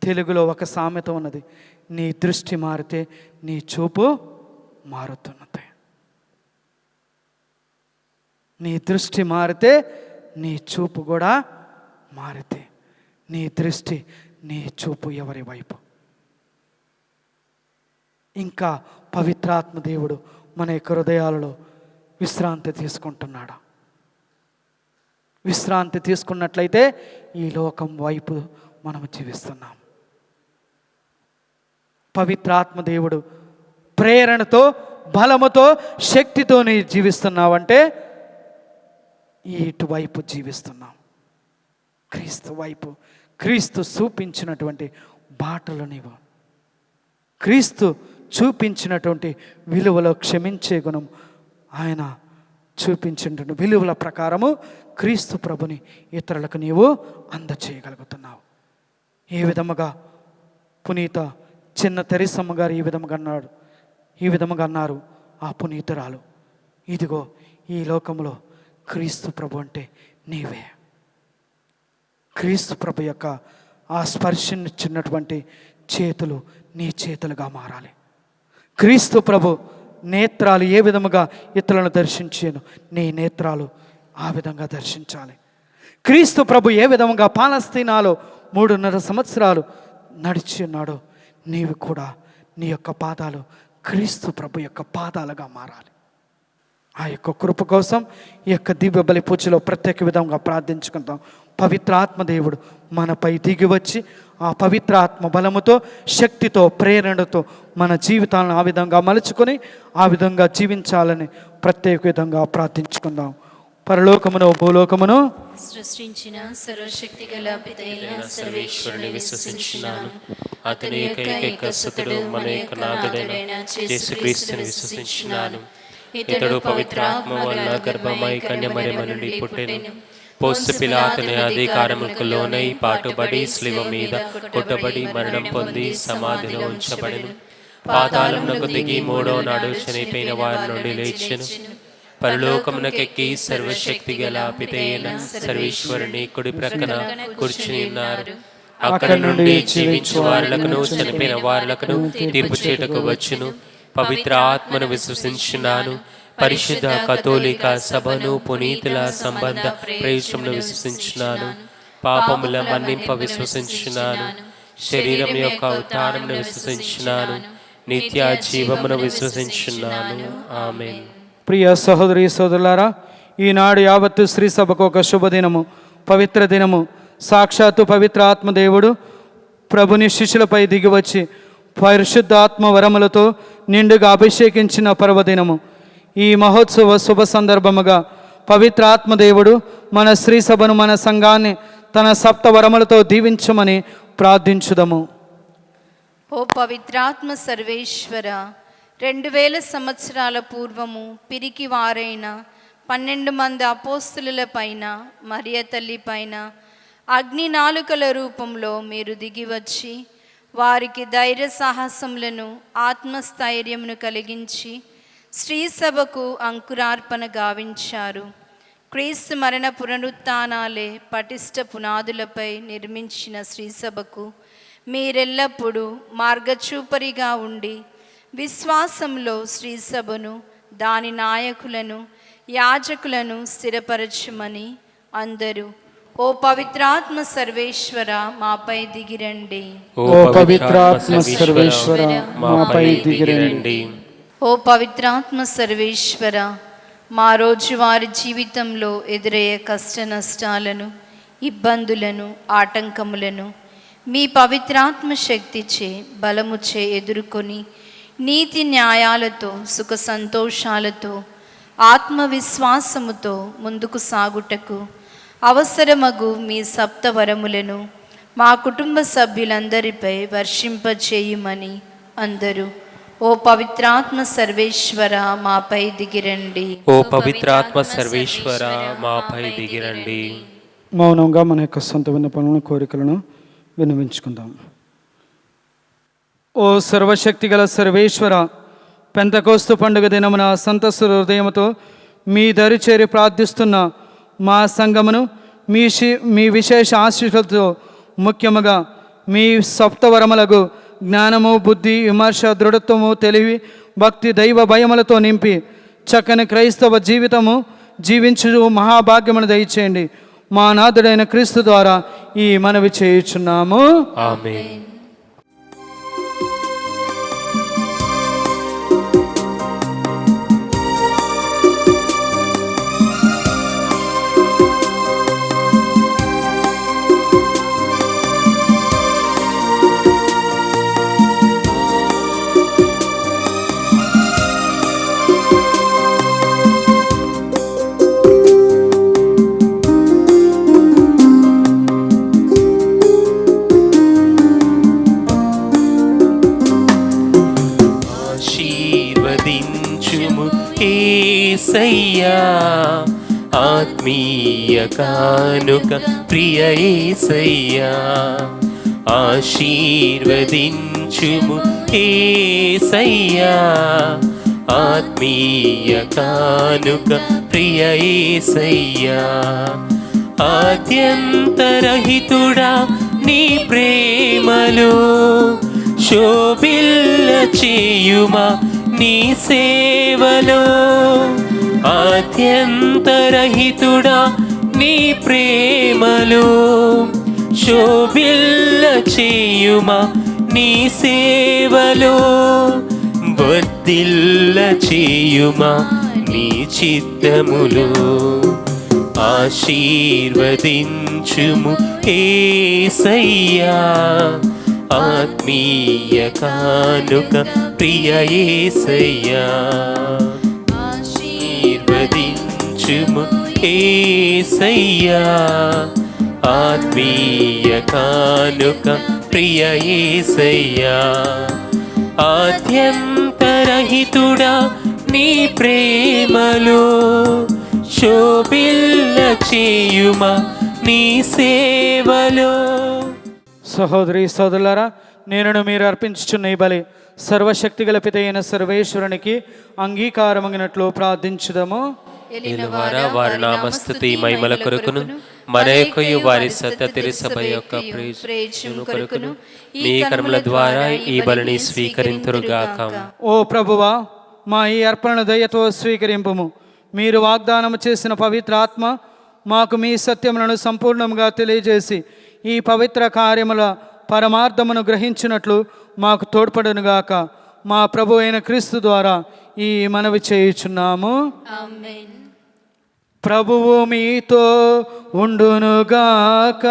తెలుగులో ఒక సామెత ఉన్నది, నీ దృష్టి మారితే నీ చూపు మారుతున్నది. నీ దృష్టి మారితే నీ చూపు కూడా మారితే, నీ దృష్టి, నీ చూపు ఎవరి వైపు? ఇంకా పవిత్రాత్మ దేవుడు మన యొక్క హృదయాలలో విశ్రాంతి తీసుకుంటున్నాడా? విశ్రాంతి తీసుకున్నట్లయితే ఈ లోకం వైపు మనం జీవిస్తున్నాం. పవిత్రాత్మ దేవుడు ప్రేరణతో, బలముతో, శక్తితో నీ జీవిస్తున్నావంటే ఇటువైపు జీవిస్తున్నాం. క్రీస్తు వైపు, క్రీస్తు చూపించినటువంటి బాటలు నీవు, క్రీస్తు చూపించినటువంటి విలువలో క్షమించే గుణం, ఆయన చూపించినటువంటి విలువల ప్రకారము క్రీస్తు ప్రభుని ఇతరులకు నీవు అందచేయగలుగుతున్నావు. ఏ విధముగా పునీత చిన్న తెరిసమ్మ గారు ఈ విధముగా అన్నారు ఆ పునీతురాలు, ఇదిగో ఈ లోకంలో క్రీస్తు ప్రభు అంటే నీవే. క్రీస్తు ప్రభు యొక్క ఆ స్పర్శనిచ్చినటువంటి చేతులు నీ చేతులుగా మారాలి. క్రీస్తు ప్రభు నేత్రాలు ఏ విధముగా ఇతరులను దర్శించాను, నీ నేత్రాలు ఆ విధంగా దర్శించాలి. క్రీస్తు ప్రభు ఏ విధముగా పాలస్తీనాలో 3.5 సంవత్సరాలు నడిచి ఉన్నాడో, నీవు కూడా నీ యొక్క పాదాలు క్రీస్తు ప్రభు యొక్క పాదాలుగా మారాలి. ఆ యొక్క కృప కోసం ఈ యొక్క దివ్య బలి పూజలో ప్రత్యేక విధంగా ప్రార్థించుకుంటాం. పవిత్ర ఆత్మదేవుడు మనపై దిగి వచ్చి ఆ పవిత్ర ఆత్మ బలముతో, శక్తితో, ప్రేరణతో మన జీవితాలను ఆ విధంగా మలుచుకొని ఆ విధంగా జీవించాలని ప్రత్యేక విధంగా ప్రార్థించుకుందాం. పరలోకమును భూలోకమును సృష్టించిన సర్వశక్తి గల పితైన సర్వేశ్వరుని విశ్వసించున్నాను. అతని ఏకైక సుతుడు మన యొక్క నాథుడైన యేసుక్రీస్తుని విశ్వసించున్నాను. ఇతడు పవిత్రాత్మ వలన గర్భమై కన్యమరియమ నుండి పుట్టెను. పోస్తు పిలాతుని అధికారములకు లోనై పాటుబడి శిలువ మీద కొట్టబడి మరణం పొంది సమాధిలో ఉంచబడెను. పాతాళమునకు దిగి 3వ నాడు చనిపోయిన వారి నుండి లేచెను. పరలోకమునకెక్కి సర్వశక్తి గల పితైన సర్వేశ్వరుని కుడి ప్రక్కన కూర్చుని ఉన్నారు. అక్కడ నుండి జీవించు వారులకును చనిపోయిన వారులకును తీర్పు చేయుటకు వచ్చును. పవిత్ర ఆత్మను విశ్వసించున్నాను. పరిశుద్ధ కథోలిక సభను, పునీతుల సంబంధ ప్రయోజనమును విశ్వసించున్నాను. పాపముల మన్నింప విశ్వసించున్నాను. శరీరం యొక్క ఉత్థానమును విశ్వసించున్నాను. నిత్య జీవమును విశ్వసించున్నాను. ఆమేన్. ప్రియ సహోదరి సోదరులారా, ఈనాడు యావత్తు శ్రీ సభకు ఒక శుభదినము, పవిత్ర దినము. సాక్షాత్తు పవిత్ర ఆత్మదేవుడు ప్రభుని శిష్యులపై దిగివచ్చి పరిశుద్ధాత్మ వరములతో నిండుగా అభిషేకించిన పర్వదినము. ఈ మహోత్సవ శుభ సందర్భముగా పవిత్ర ఆత్మదేవుడు మన శ్రీ సభను, మన సంఘాన్ని తన సప్త వరములతో దీవించమని ప్రార్థించుదము. ఓ పవిత్రాత్మ సర్వేశ్వర, 2000 సంవత్సరాల పూర్వము పిరికి వారైన 12 మంది అపోస్తుల పైన, మరియ తల్లి పైన అగ్ని నాలుకల రూపంలో మీరు దిగివచ్చి వారికి ధైర్య సాహసములను, ఆత్మస్థైర్యమును కలిగించి శ్రీ సభకు అంకురార్పణ గావించారు. క్రీస్తు మరణ పునరుత్థానాలే పటిష్ట పునాదులపై నిర్మించిన శ్రీ సభకు మీరెల్లప్పుడూ మార్గచూపరిగా ఉండి విశ్వాసంలో శ్రీ సభను, దాని నాయకులను, యాజకులను స్థిరపరచుమని అందరూ ఓ పవిత్రాత్మ సర్వేశ్వర మాపై దిగిరండి. ఓ పవిత్రాత్మ సర్వేశ్వర మాపై దిగిరండి. ఓ పవిత్రాత్మ సర్వేశ్వర, మా రోజువారి జీవితంలో ఎదురయ్యే కష్ట నష్టాలను, ఇబ్బందులను, ఆటంకములను మీ పవిత్రాత్మ శక్తిచే, బలముచే ఎదుర్కొని నీతి న్యాయాలతో, సుఖ సంతోషాలతో, ఆత్మవిశ్వాసముతో ముందుకు సాగుటకు అవసరమగు మీ సప్తవరములను మా కుటుంబ సభ్యులందరిపై వర్షింపచేయుమని అందరూ ఓ పవిత్రాత్మ సర్వేశ్వర మాపై దిగిరండి. ఓ పవిత్రాత్మ సర్వేశ్వర మాపై దిగిరండి. మౌనంగా మన యొక్క సొంత విన్నపములను, కోరికలను విన్నవించుకుందాం. ఓ సర్వశక్తి గల సర్వేశ్వర, పెంతకోస్తు పండుగ దినమున సంతోష హృదయముతో మీ దరి చేరి ప్రార్థిస్తున్న మా సంఘమును మీ విశేష ఆశీస్సులతో, ముఖ్యముగా మీ సప్తవరములకు జ్ఞానము, బుద్ధి, విమర్శ, దృఢత్వము, తెలివి, భక్తి, దైవ భయములతో నింపి చక్కని క్రైస్తవ జీవితము జీవించు మహాభాగ్యమును దయచేయండి. మా నాథుడైన క్రీస్తు ద్వారా ఈ మనవి చేయుచున్నాము. ఆమేన్. యేసయ్యా ఆత్మీయ కానుక ప్రియ యేసయ్యా, ఆశీర్వదించుము యేసయ్యా ఆత్మీయ కానుక ప్రియ యేసయ్యా, ఆద్యంతరహితుడా నీ ప్రేమలో శోభిల్ల చేయుమా నీ సేవలో. ఆద్యంతరహితుడా నీ ప్రేమలో శోభిల్ల చేయుమా నీ సేవలో. వర్ధిల్ల చేయుమా నీ చిత్తములో. ఆశీర్వదించుము యేసయ్యా ఆత్మీయ కానుక ప్రియ యేసయ్యా. ఆశీర్వదించుము యేసయ్యా ఆత్మీయ కానుక ప్రియ యేసయ్యా. ఆద్యంతరహితుడా నీ ప్రేమలో శోభిల్ల చేయుమా నీ సేవలో. సహోదరి సోదరులారా, నేను మీరు అర్పించుచున్న ఈ బలి సర్వశక్తిగల పితైన సర్వేశ్వరునికి అంగీకారమగినట్లు ప్రార్థించుదము. ఎలినవారా వారి నామస్తుతి మహిమల కొరకును మన యొక్కయు వారి సత్య తిరుసభ యొక్క ప్రయోజనం కొరకును మీ కర్మల ద్వారా ఈ బలిని స్వీకరింతురుగాక. ఓ ప్రభువా, మా ఈ అర్పణను దయతో స్వీకరింపుము. మీరు వాగ్దానము చేసిన పవిత్ర ఆత్మ మాకు మీ సత్యములను సంపూర్ణంగా తెలియజేసి ఈ పవిత్ర కార్యముల పరమార్థమును గ్రహించినట్లు మాకు తోడ్పడునుగాక. మా ప్రభు అయిన క్రీస్తు ద్వారా ఈ మనవి చేయుచున్నాము. ఆమేన్. ప్రభువు మీతో ఉండునుగాక.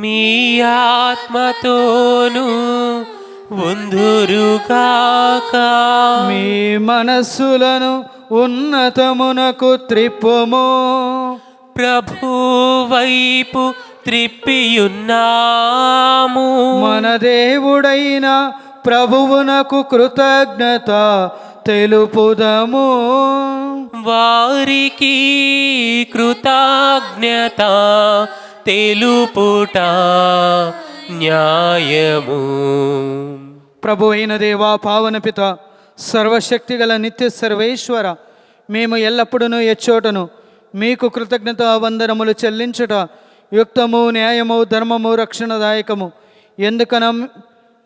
మీ ఆత్మతోను ఉందురుగాక. మీ మనస్సులను ఉన్నతమునకు త్రిప్పుము. ప్రభు వైపు త్రిప్పియున్నాము. మన దేవుడైన ప్రభువునకు కృతజ్ఞత తెలుపుదము. వారికి కృతజ్ఞత తెలుపుట న్యాయము. ప్రభు అయిన దేవా, పావన పిత, సర్వశక్తిగల నిత్య సర్వేశ్వర, మేము ఎల్లప్పుడూ ఎచ్చోటను మీకు కృతజ్ఞత వందనములు చెల్లించుట యుక్తము, న్యాయము, ధర్మము, రక్షణదాయకము. ఎందుకన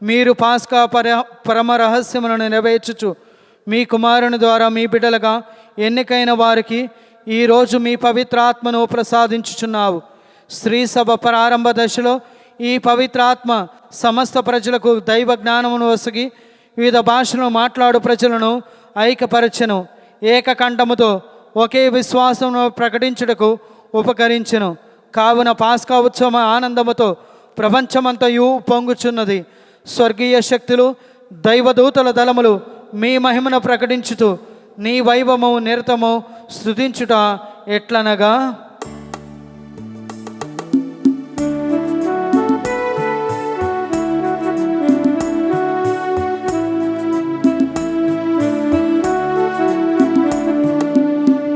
మీరు పాస్కా పరమ రహస్యములను నెరవేర్చుచు మీ కుమారుని ద్వారా మీ బిడ్డలుగా ఎన్నికైన వారికి ఈరోజు మీ పవిత్రాత్మను ప్రసాదించుచున్నావు. స్త్రీ సభ ప్రారంభ దశలో ఈ పవిత్రాత్మ సమస్త ప్రజలకు దైవ జ్ఞానమును వసగి వివిధ భాషలను మాట్లాడు ప్రజలను ఐక్యపరచెను. ఏకకంఠముతో ఒకే విశ్వాసమును ప్రకటించుటకు ఉపకరించెను. కావున పాస్కా ఉత్సవ ఆనందముతో ప్రపంచమంతయు పొంగుచున్నది. స్వర్గీయ శక్తులు, దైవదూతల దళములు మీ మహిమను ప్రకటించుతూ నీ వైభవము నిరతము స్తుతించుట ఎట్లనగా,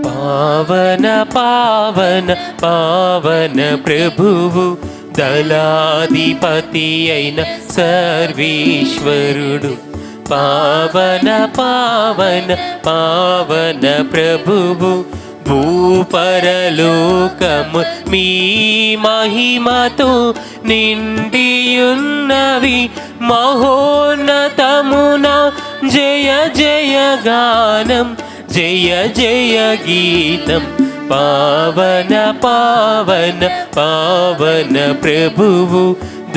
పావన పావన పావన ప్రభువు దళాధిపతి అయిన సర్వేశ్వరుడు. పావన పావన పావన ప్రభువు భూపరలోకము మీ మహిమతో నిండియున్నవి. మహోన్నతమున జయ జయ గానం, జయ జయ గీతం. పావన పావన పావన ప్రభువు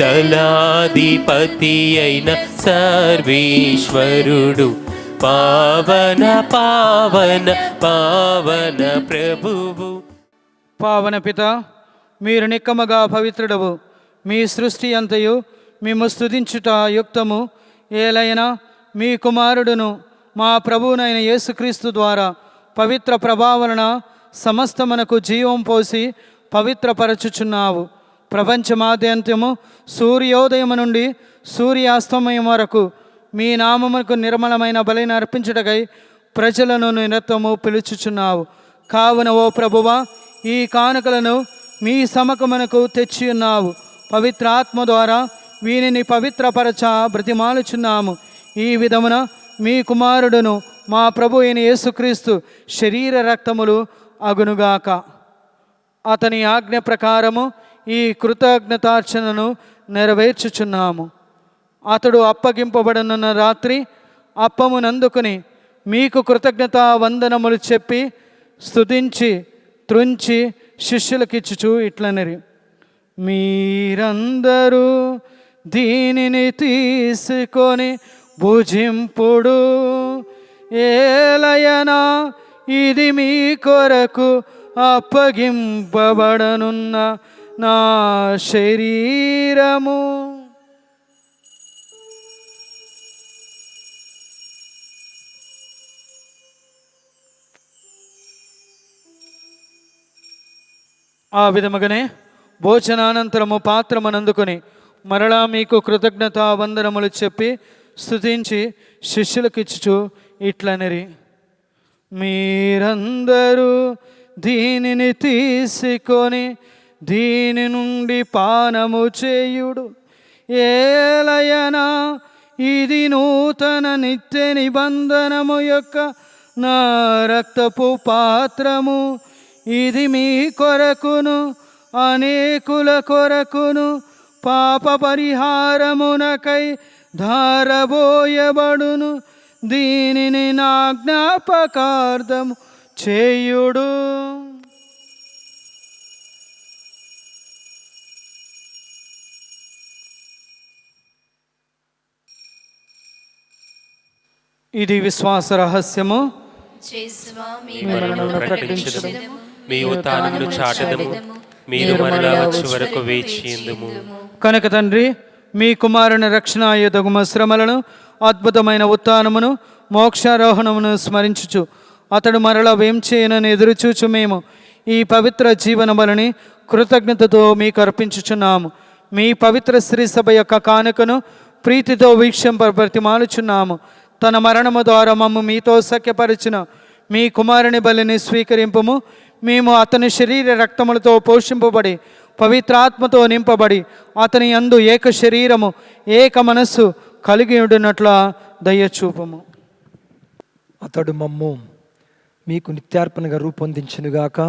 దళాధిపతి అయిన సర్వేశ్వరుడు. పావన పావన పావన ప్రభువు. పావన పిత, మీరు నిక్కముగా పవిత్రుడవు. మీ సృష్టి అంతయు మేము స్తుతించుట యుక్తము. ఏలైనా మీ కుమారుడును మా ప్రభువునైన యేసుక్రీస్తు ద్వారా పవిత్ర ప్రభావలన సమస్తమునకు జీవం పోసి పవిత్రపరచుచున్నావు. ప్రపంచమాద్యంతము సూర్యోదయము నుండి సూర్యాస్తమయం వరకు మీ నామమునకు నిర్మలమైన బలిని అర్పించుటకై ప్రజలను నిరతము పిలుచుచున్నావు. కావున ఓ ప్రభువా, ఈ కానుకలను మీ సమకమునకు తెచ్చి ఉన్నావు. పవిత్రాత్మ ద్వారా వీనిని పవిత్రపరచ బ్రతిమాలుచున్నాము. ఈ విధమున మీ కుమారుడును మా ప్రభు అయిన యేసుక్రీస్తు శరీర రక్తములు అగునుగాక. అతని ఆజ్ఞ ప్రకారము ఈ కృతజ్ఞతార్చనను నెరవేర్చుచున్నాము. అతడు అప్పగింపబడనున్న రాత్రి అప్పమునందుకుని మీకు కృతజ్ఞతా వందనములు చెప్పి స్తుతించి త్రుంచి శిష్యులకిచ్చుచు ఇట్లనిరి, మీరందరూ దీనిని తీసుకొని భుజింపుడు, ఏలయనా ఇది మీ కొరకు అప్పగింపబడనున్న నా శరీరము. ఆ విధముగానే భోజనానంతరము పాత్రమనందుకొని మరలా మీకు కృతజ్ఞతా వందనములు చెప్పి స్తుతించి శిష్యులకిచ్చుచు ఇట్లనిరి, మీరందరూ దీనిని తీసుకొని దీని నుండి పానము చేయుడు, ఏలయనా ఇది నూతన నిత్య నిబంధనము యొక్క నా రక్తపు పాత్రము. ఇది మీ కొరకును అనేకుల కొరకును పాప పరిహారమునకై ధారబోయబడును. దీనిని నా జ్ఞాపకార్థము చేయుడు. ఇది విశ్వాస రహస్యము. ప్రకటించుదము, మీ ఉత్థానమును చాటెదము, మీరు మరలా వచ్చే వరకు వేచియుందుము. కనుక తండ్రి, మీ కుమారుని రక్షణ అయ్యేదగు శ్రమలను, అద్భుతమైన ఉత్థానమును, మోక్షారోహణమును స్మరించుచు అతడు మరలా వేంచేయనని ఎదురుచూచు మేము ఈ పవిత్ర జీవన బలిని కృతజ్ఞతతో మీకు అర్పించుచున్నాము. మీ పవిత్ర శ్రీ సభ యొక్క కానుకను ప్రీతితో బ్రతిమాలుచున్నాము. తన మరణము ద్వారా మమ్ము మీతో సఖ్యపరిచిన మీ కుమారుని బలిని స్వీకరింపుము. మేము అతని శరీర రక్తములతో పోషింపబడి పవిత్రాత్మతో నింపబడి అతని యందు ఏక శరీరము ఏక మనస్సు కలిగి ఉండునట్ల దయచూపము. అతడు మమ్ము మీకు నిత్యార్పణగా రూపొందించునుగాక.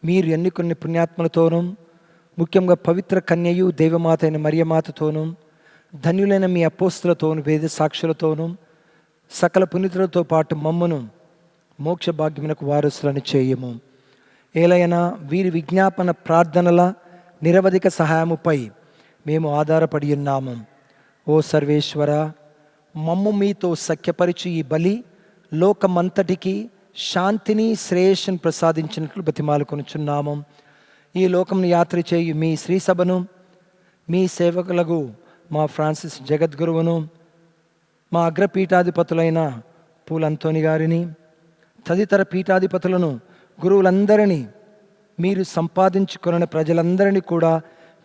మీరు ఎన్నుకున్న పుణ్యాత్మలతోనూ ముఖ్యంగా పవిత్ర కన్యయు దైవమాత అయిన మరియమాతతోనూ ధన్యులైన మీ అపోస్తులతోనూ వేద సాక్షులతోనూ సకల పునీతులతో పాటు మమ్మను మోక్ష భాగ్యమునకు వారసులను చేయము. ఏలైనా వీరి విజ్ఞాపన ప్రార్థనల నిరవధిక సహాయముపై మేము ఆధారపడి ఉన్నాము. ఓ సర్వేశ్వర, మమ్ము మీతో సఖ్యపరిచి ఈ బలి లోకమంతటికి శాంతిని శ్రేయస్సును ప్రసాదించినట్లు బతిమాలుకొనుచున్నాము. ఈ లోకంను యాత్ర చేయు మీ శ్రీ సభను, మీ సేవకులకు మా ఫ్రాన్సిస్ జగద్గురువును, మా అగ్రపీఠాధిపతులైన పూల్ అంతోని గారిని, తదితర పీఠాధిపతులను, గురువులందరినీ, మీరు సంపాదించుకున్న ప్రజలందరినీ కూడా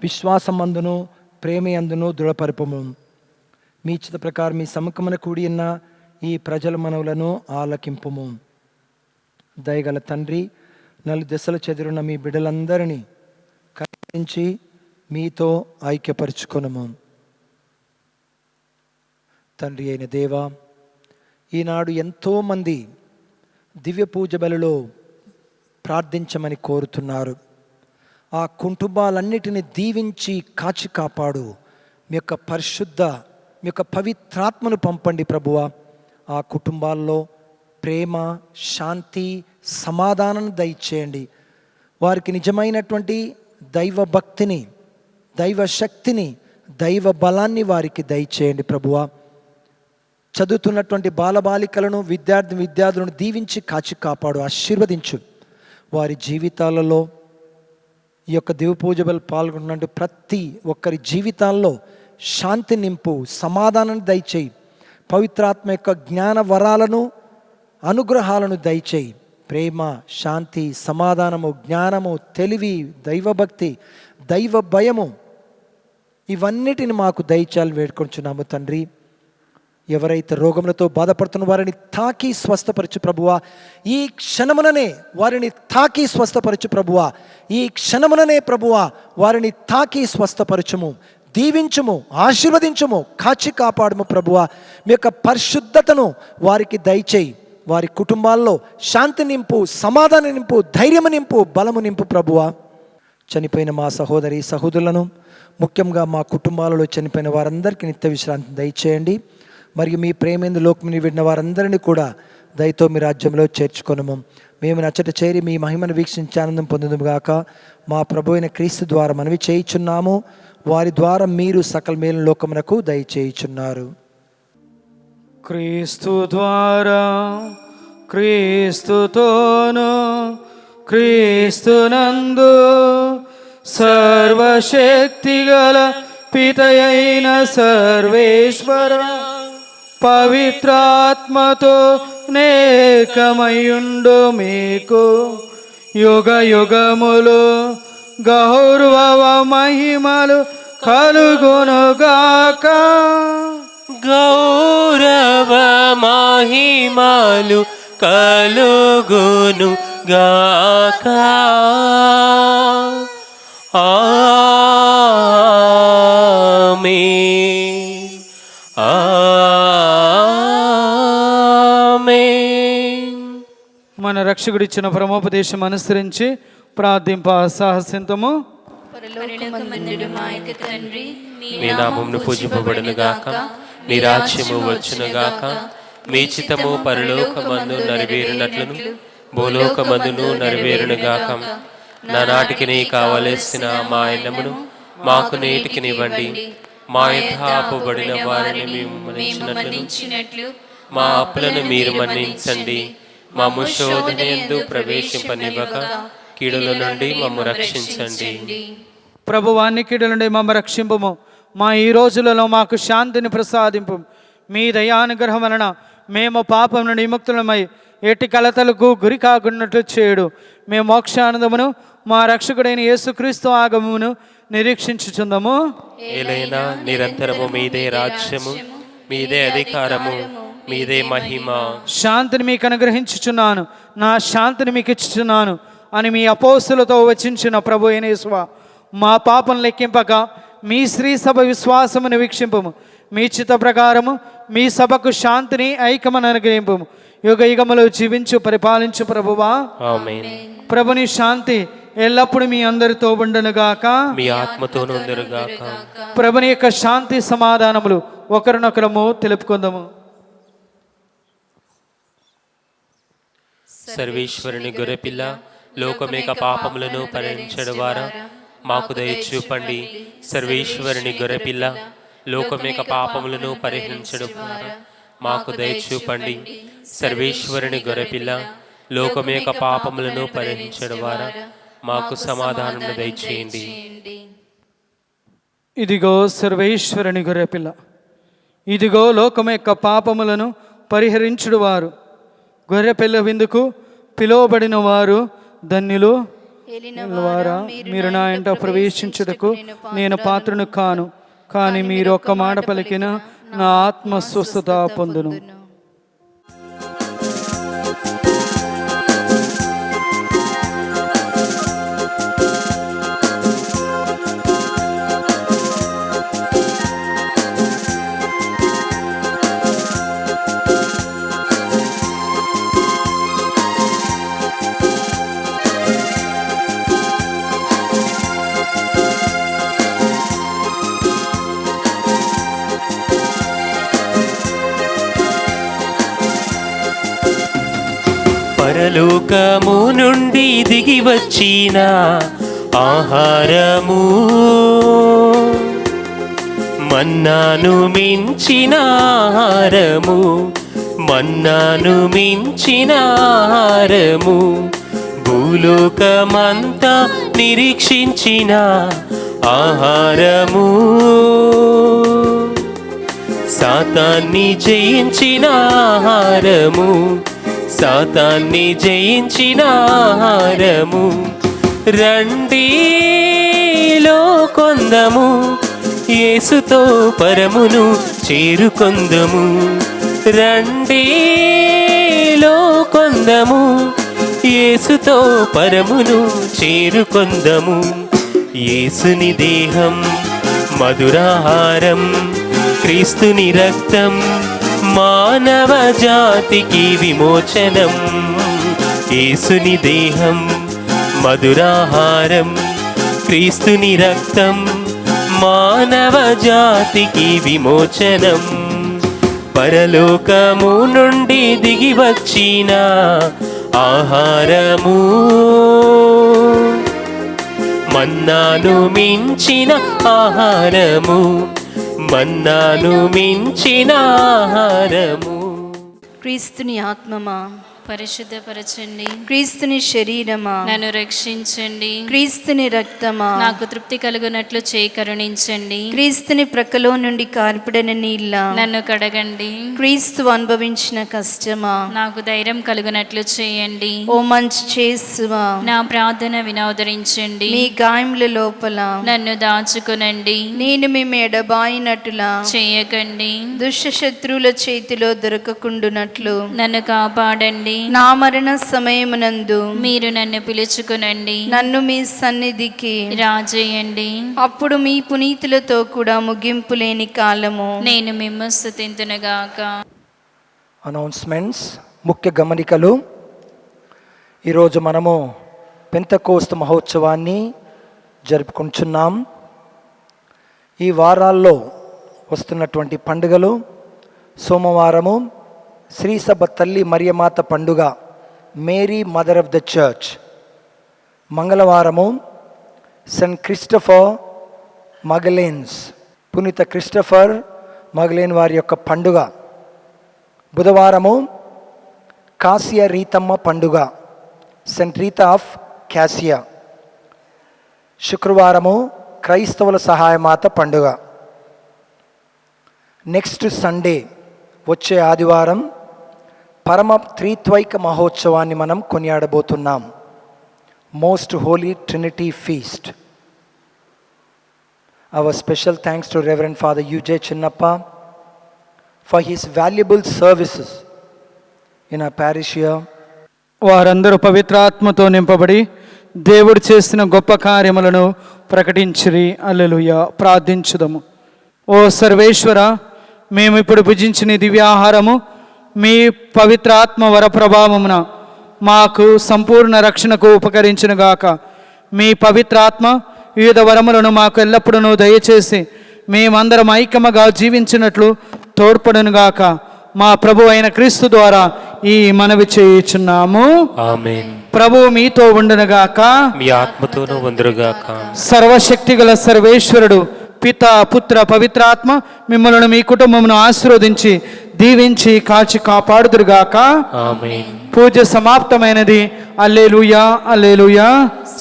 విశ్వాసమందును ప్రేమయందును దృఢపరపము. మీ చిత్త ప్రకారం మీ సముఖమున కూడి ఉన్న ఈ ప్రజల మనవులను ఆలకింపుము. దయగల తండ్రి, నలు దశల చెదిరున్న మీ బిడ్డలందరినీ కరుణించి మీతో ఐక్యపరుచుకొనుము. తండ్రి అయిన దేవా, ఈనాడు ఎంతోమంది దివ్య పూజ బలిలో ప్రార్థించమని కోరుతున్నారు. ఆ కుటుంబాలన్నిటిని దీవించి కాచి కాపాడు. మీ యొక్క పరిశుద్ధ, మీ యొక్క పవిత్రాత్మను పంపండి ప్రభువా. ఆ కుటుంబాల్లో ప్రేమ, శాంతి, సమాధానం దయచేయండి. వారికి నిజమైనటువంటి దైవ భక్తిని, దైవ శక్తిని, దైవ బలాన్ని వారికి దయచేయండి ప్రభువా. చదువుతున్నటువంటి బాలబాలికలను, విద్యార్థులను దీవించి కాచి కాపాడు, ఆశీర్వదించు. వారి జీవితాలలో ఈ యొక్క దివ్య పూజ బలి పాల్గొన్నట్టు ప్రతి ఒక్కరి జీవితాల్లో శాంతి నింపు, సమాధానాన్ని దయచేయి. పవిత్రాత్మ యొక్క జ్ఞాన వరాలను, అనుగ్రహాలను దయచేయి. ప్రేమ, శాంతి, సమాధానము, జ్ఞానము, తెలివి, దైవభక్తి, దైవ భయము ఇవన్నిటిని మాకు దయచేయాలని వేడుకొంచున్నాము తండ్రి. ఎవరైతే రోగములతో బాధపడుతున్న వారిని తాకి స్వస్థపరచు ప్రభువా. ఈ క్షణముననే వారిని తాకి స్వస్థపరచు ప్రభువా. ఈ క్షణముననే ప్రభువా వారిని తాకి స్వస్థపరచుము, దీవించుము, ఆశీర్వదించుము, కాచి కాపాడుము ప్రభువా. మీ యొక్క పరిశుద్ధతను వారికి దయచేయి. వారి కుటుంబాల్లో శాంతి నింపు, సమాధానం నింపు, ధైర్యము నింపు, బలము నింపు ప్రభువా. చనిపోయిన మా సహోదరి సహోదరులను, ముఖ్యంగా మా కుటుంబాలలో చనిపోయిన వారందరికీ నిత్య విశ్రాంతి దయచేయండి. మరియు మీ ప్రేమేందు లోకముని విడిన వారందరినీ కూడా దయతో మీ రాజ్యంలో చేర్చుకొనము. మేము నచ్చట చేరి మీ మహిమను వీక్షించి ఆనందం పొందుదుము గాక. మా ప్రభు అయిన క్రీస్తు ద్వారా మనవి చేయుచున్నాము. వారి ద్వారా మీరు సకల మేలు లోకమునకు దయచేయుచున్నారు. క్రీస్తు ద్వారా, క్రీస్తుతోను, క్రీస్తునందు సర్వశక్తిగల పితయైన సర్వేశ్వర పవిత్రాత్మతో నేకమయుండు మీకు యుగ యుగములు గౌరవ మహిమలు కలుగునుగాక. గౌరవ మహిమలు కలుగును గాక. ఆమేన్. ఆమేన్. మన రక్షకుడిచ్చిన పరమోపదేశం అనుసరించి ప్రార్థింప సాహసింతము. పరలోకమందుడు మా యొక్క తండ్రి, మీ నామమును పూజింపబడును గాక. మీ రాజ్యము వచ్చును గాక. మీ చిత్తము పరలోకమందు నెరవేరునట్లును భూలోకమందును నెరవేరును గాక. నానాటికి నీ కావలసిన మా అన్నమును మాకు నేటికినివ్వండి. మా యథాపబడిన వారిని మేము మన్నించినట్లు మా అప్పులను మీరు మన్నించండి. మా శోధనయందు ప్రవేశింపనివ్వక కీడుల నుండి మమ్ము రక్షించండి. ప్రభువాన్ని కీడుల నుండి మమ్మ రక్షింపుము. మా ఈ రోజులలో మాకు శాంతిని ప్రసాదింపు. మీ దయానుగ్రహం వలన మేము పాపం నుండి విముక్తులమై ఎట్టి కలతలకు గురి కాకున్నట్లు చేయుడు. మేము మోక్షానందమును మా రక్షకుడైన యేసుక్రీస్తు ఆగమమును నిరీక్షించుచుందము. ఏలైనా నిరంతరము మీదే రాజ్యము, మీదే అధికారము, మీదే మహిమ. శాంతిని మీకు అనుగ్రహించుచున్నాను, నా శాంతిని మీకు ఇచ్చుచున్నాను అని మీ అపోస్తులతో వచించిన ప్రభు అయిన యేసువా, మా పాపం లెక్కింపక మీ శ్రీ సభ విశ్వాసమును వీక్షింపము. మీ చిత్త ప్రకారము మీ సభకు శాంతిని ఐక్యమని అనుగ్రహింపము. యుగ యుగములు జీవించు పరిపాలించు ప్రభువా. ఆమేన్. ప్రభుని శాంతి ఎల్లప్పుడు మీ అందరితో ఉండునుగాక. మీ ఆత్మతోను ఉండునుగాక. ప్రభుని యొక్క శాంతి సమాధానములు ఒకరినొకరము తెలుపుకుందాము. సర్వేశ్వరుని గొర్రెపిల్ల, లోకమేక పాపములను పరిహరించడు వారా మాకు దయ చూపండి. సర్వేశ్వరుని గొర్రెపిల్ల, లోకమేక పాపములను పరిహరించడు వారా మాకు దయ చూపండి. సర్వేశ్వరుని గొర్రెపిల్ల, లోకమేక పాపములను పరిహరించడు వారా మాకు సమాధానం దయచేయండి. ఇదిగో సర్వేశ్వరుని గొర్రెపిల్ల, ఇదిగో లోకం యొక్క పాపములను పరిహరించుడు వారు. గొర్రెపిల్ల విందుకు పిలువబడిన వారు ధన్యులు. వారా, మీరు నా ఇంట ప్రవేశించుటకు నేను పాత్రను కాను, కానీ మీరు ఒక్క మాట పలికిన నా ఆత్మ స్వస్థత పొందును. పరలోకము నుండి దిగి వచ్చిన ఆహారము, మన్నాను మించిన ఆహారము, మన్నాను మించిన ఆహారము, భూలోకమంతా నిరీక్షించిన ఆహారము, సాతాన్ని జయించిన ఆహారము, సాతాన్ని జయించిన ఆహారము. రండిలో కొందము, యేసుతో పరమును చేరుకొందము. రండిలో కొందము, యేసుతో పరమును చేరుకొందము. యేసుని దేహం మధురాహారం, క్రీస్తుని రక్తం మానవ జాతికి విమోచనం. యేసుని దేహం మధురాహారం, క్రీస్తుని రక్తం మానవ జాతికి విమోచనం. పరలోకము నుండి దిగి వచ్చిన ఆహారము, మన్నాను మించిన ఆహారము, మన్నాను మించిన ఆహారము. క్రీస్తుని ఆత్మమా పరిశుద్ధపరచండి. క్రీస్తుని శరీరమా నన్ను రక్షించండి. క్రీస్తుని రక్తమా నాకు తృప్తి కలుగునట్లు చేయి కరుణించండి. క్రీస్తుని ప్రక్కలో నుండి కార్పడిన నీళ్ళ నన్ను కడగండి. క్రీస్తు అనుభవించిన కష్టమా నాకు ధైర్యం కలుగునట్లు చేయండి. ఓ మంచి చేసువా నా ప్రార్థన వినోదరించండి. మీ గాయముల లోపల నన్ను దాచుకునండి. నేను మేము ఎడబాయినట్టులా చేయకండి. దుష్ట శత్రువుల చేతిలో దొరకకుండునట్లు నన్ను కాపాడండి. నా మరణ సమయమునందు మీరు నన్ను పిలుచుకునండి. నన్ను మీ సన్నిధికి రాజేయండి. అప్పుడు మీ పునీతులతో కూడా ముగింపు లేని కాలము నేను మిమ్ము స్తుతింతునుగాక. అనౌన్స్మెంట్స్, ముఖ్య గమనికలు. ఈరోజు మనము పెంతెకోస్తు మహోత్సవాన్ని జరుపుకుంటున్నాం. ఈ వారాల్లో వస్తున్నటువంటి పండుగలు: సోమవారము శ్రీసభ తల్లి మరియమాత పండుగ, Mary mother of the church. మంగళవారము సెయింట్ క్రిస్టఫర్ మగలేన్స్, పునీత క్రిస్టఫర్ మగలేన్ వారి యొక్క పండుగ. బుధవారము కాసియా రీతమ్మ పండుగ, సెయింట్ రీతా ఆఫ్ క్యాసియా. శుక్రవారము క్రైస్తవుల సహాయమాత పండుగ. నెక్స్ట్ సండే, వచ్చే ఆదివారం పరమ త్రిత్వైక మహోత్సవాన్ని మనం కొనియాడబోతున్నాం. Most holy trinity feast. Our special thanks to reverend father UJ Chinnappa for his valuable services in our parish here. వారందరూ పవిత్రాత్మతో నింపబడి దేవుడు చేసిన గొప్ప కార్యములను ప్రకటించిరి. హల్లెలూయా. ప్రార్థించుదము. ఓ సర్వేశ్వర, మేము ఇప్పుడు భుజించిన దివ్యాహారము మీ పవిత్రాత్మ వరప్రభావమున మాకు సంపూర్ణ రక్షణకు ఉపకరించునుగాక. మీ పవిత్రాత్మ వివిధ వరములను మాకు ఎల్లప్పుడూ దయచేసి మేమందరం ఐక్యముగా జీవించినట్లు తోడ్పడునుగాక. మా ప్రభు అయిన క్రీస్తు ద్వారా ఈ మనవి చేయుచున్నాము. ఆమేన్. ప్రభు మీతో ఉండునుగాక, మీ ఆత్మతోనూ ఉందురుగాక. సర్వశక్తిగల సర్వేశ్వరుడు పిత, పుత్ర, పవిత్రాత్మ మిమ్మల్ని మీ కుటుంబమును ఆశీర్వదించి దీవించి కాచి కాపాడుదురుగాక. ఆమేన్. పూజ సమాప్తమైనది. హల్లెలూయా, హల్లెలూయా.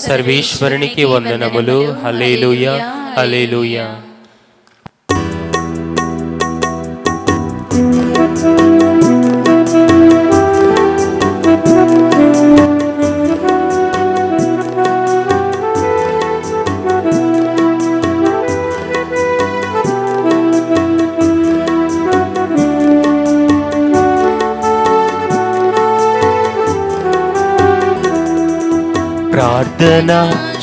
సర్వేశ్వరునికి వందనములు. హల్లెలూయా, హల్లెలూయా. ప్రార్థన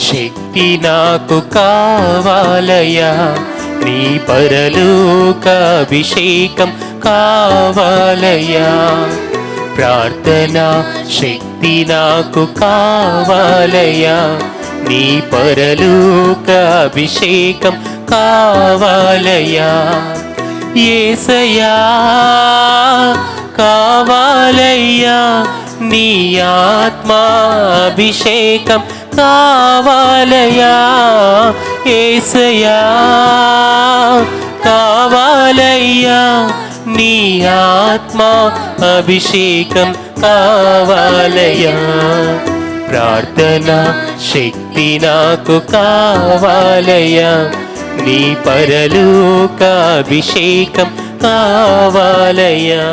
శక్తి నాకు కావాలయ్యా, నీ పరలోక అభిషేకం కావాలయ్యా. ప్రార్థన శక్తి నాకు కావాలయ్యా, నీ పరలోక అభిషేకం కావాలయ్యా. యేసయ్యా కావాలయ్యా, నీ ఆత్మాభిషేకం కావాలయ్యా. యేసయ్యా కావాలయ్యా, నీ ఆత్మా అభిషేకం కావాలయ్యా. ప్రార్థన శక్తి నాకు కావాలయ్యా, నీ పరలోక అభిషేకం కావాలయ్యా.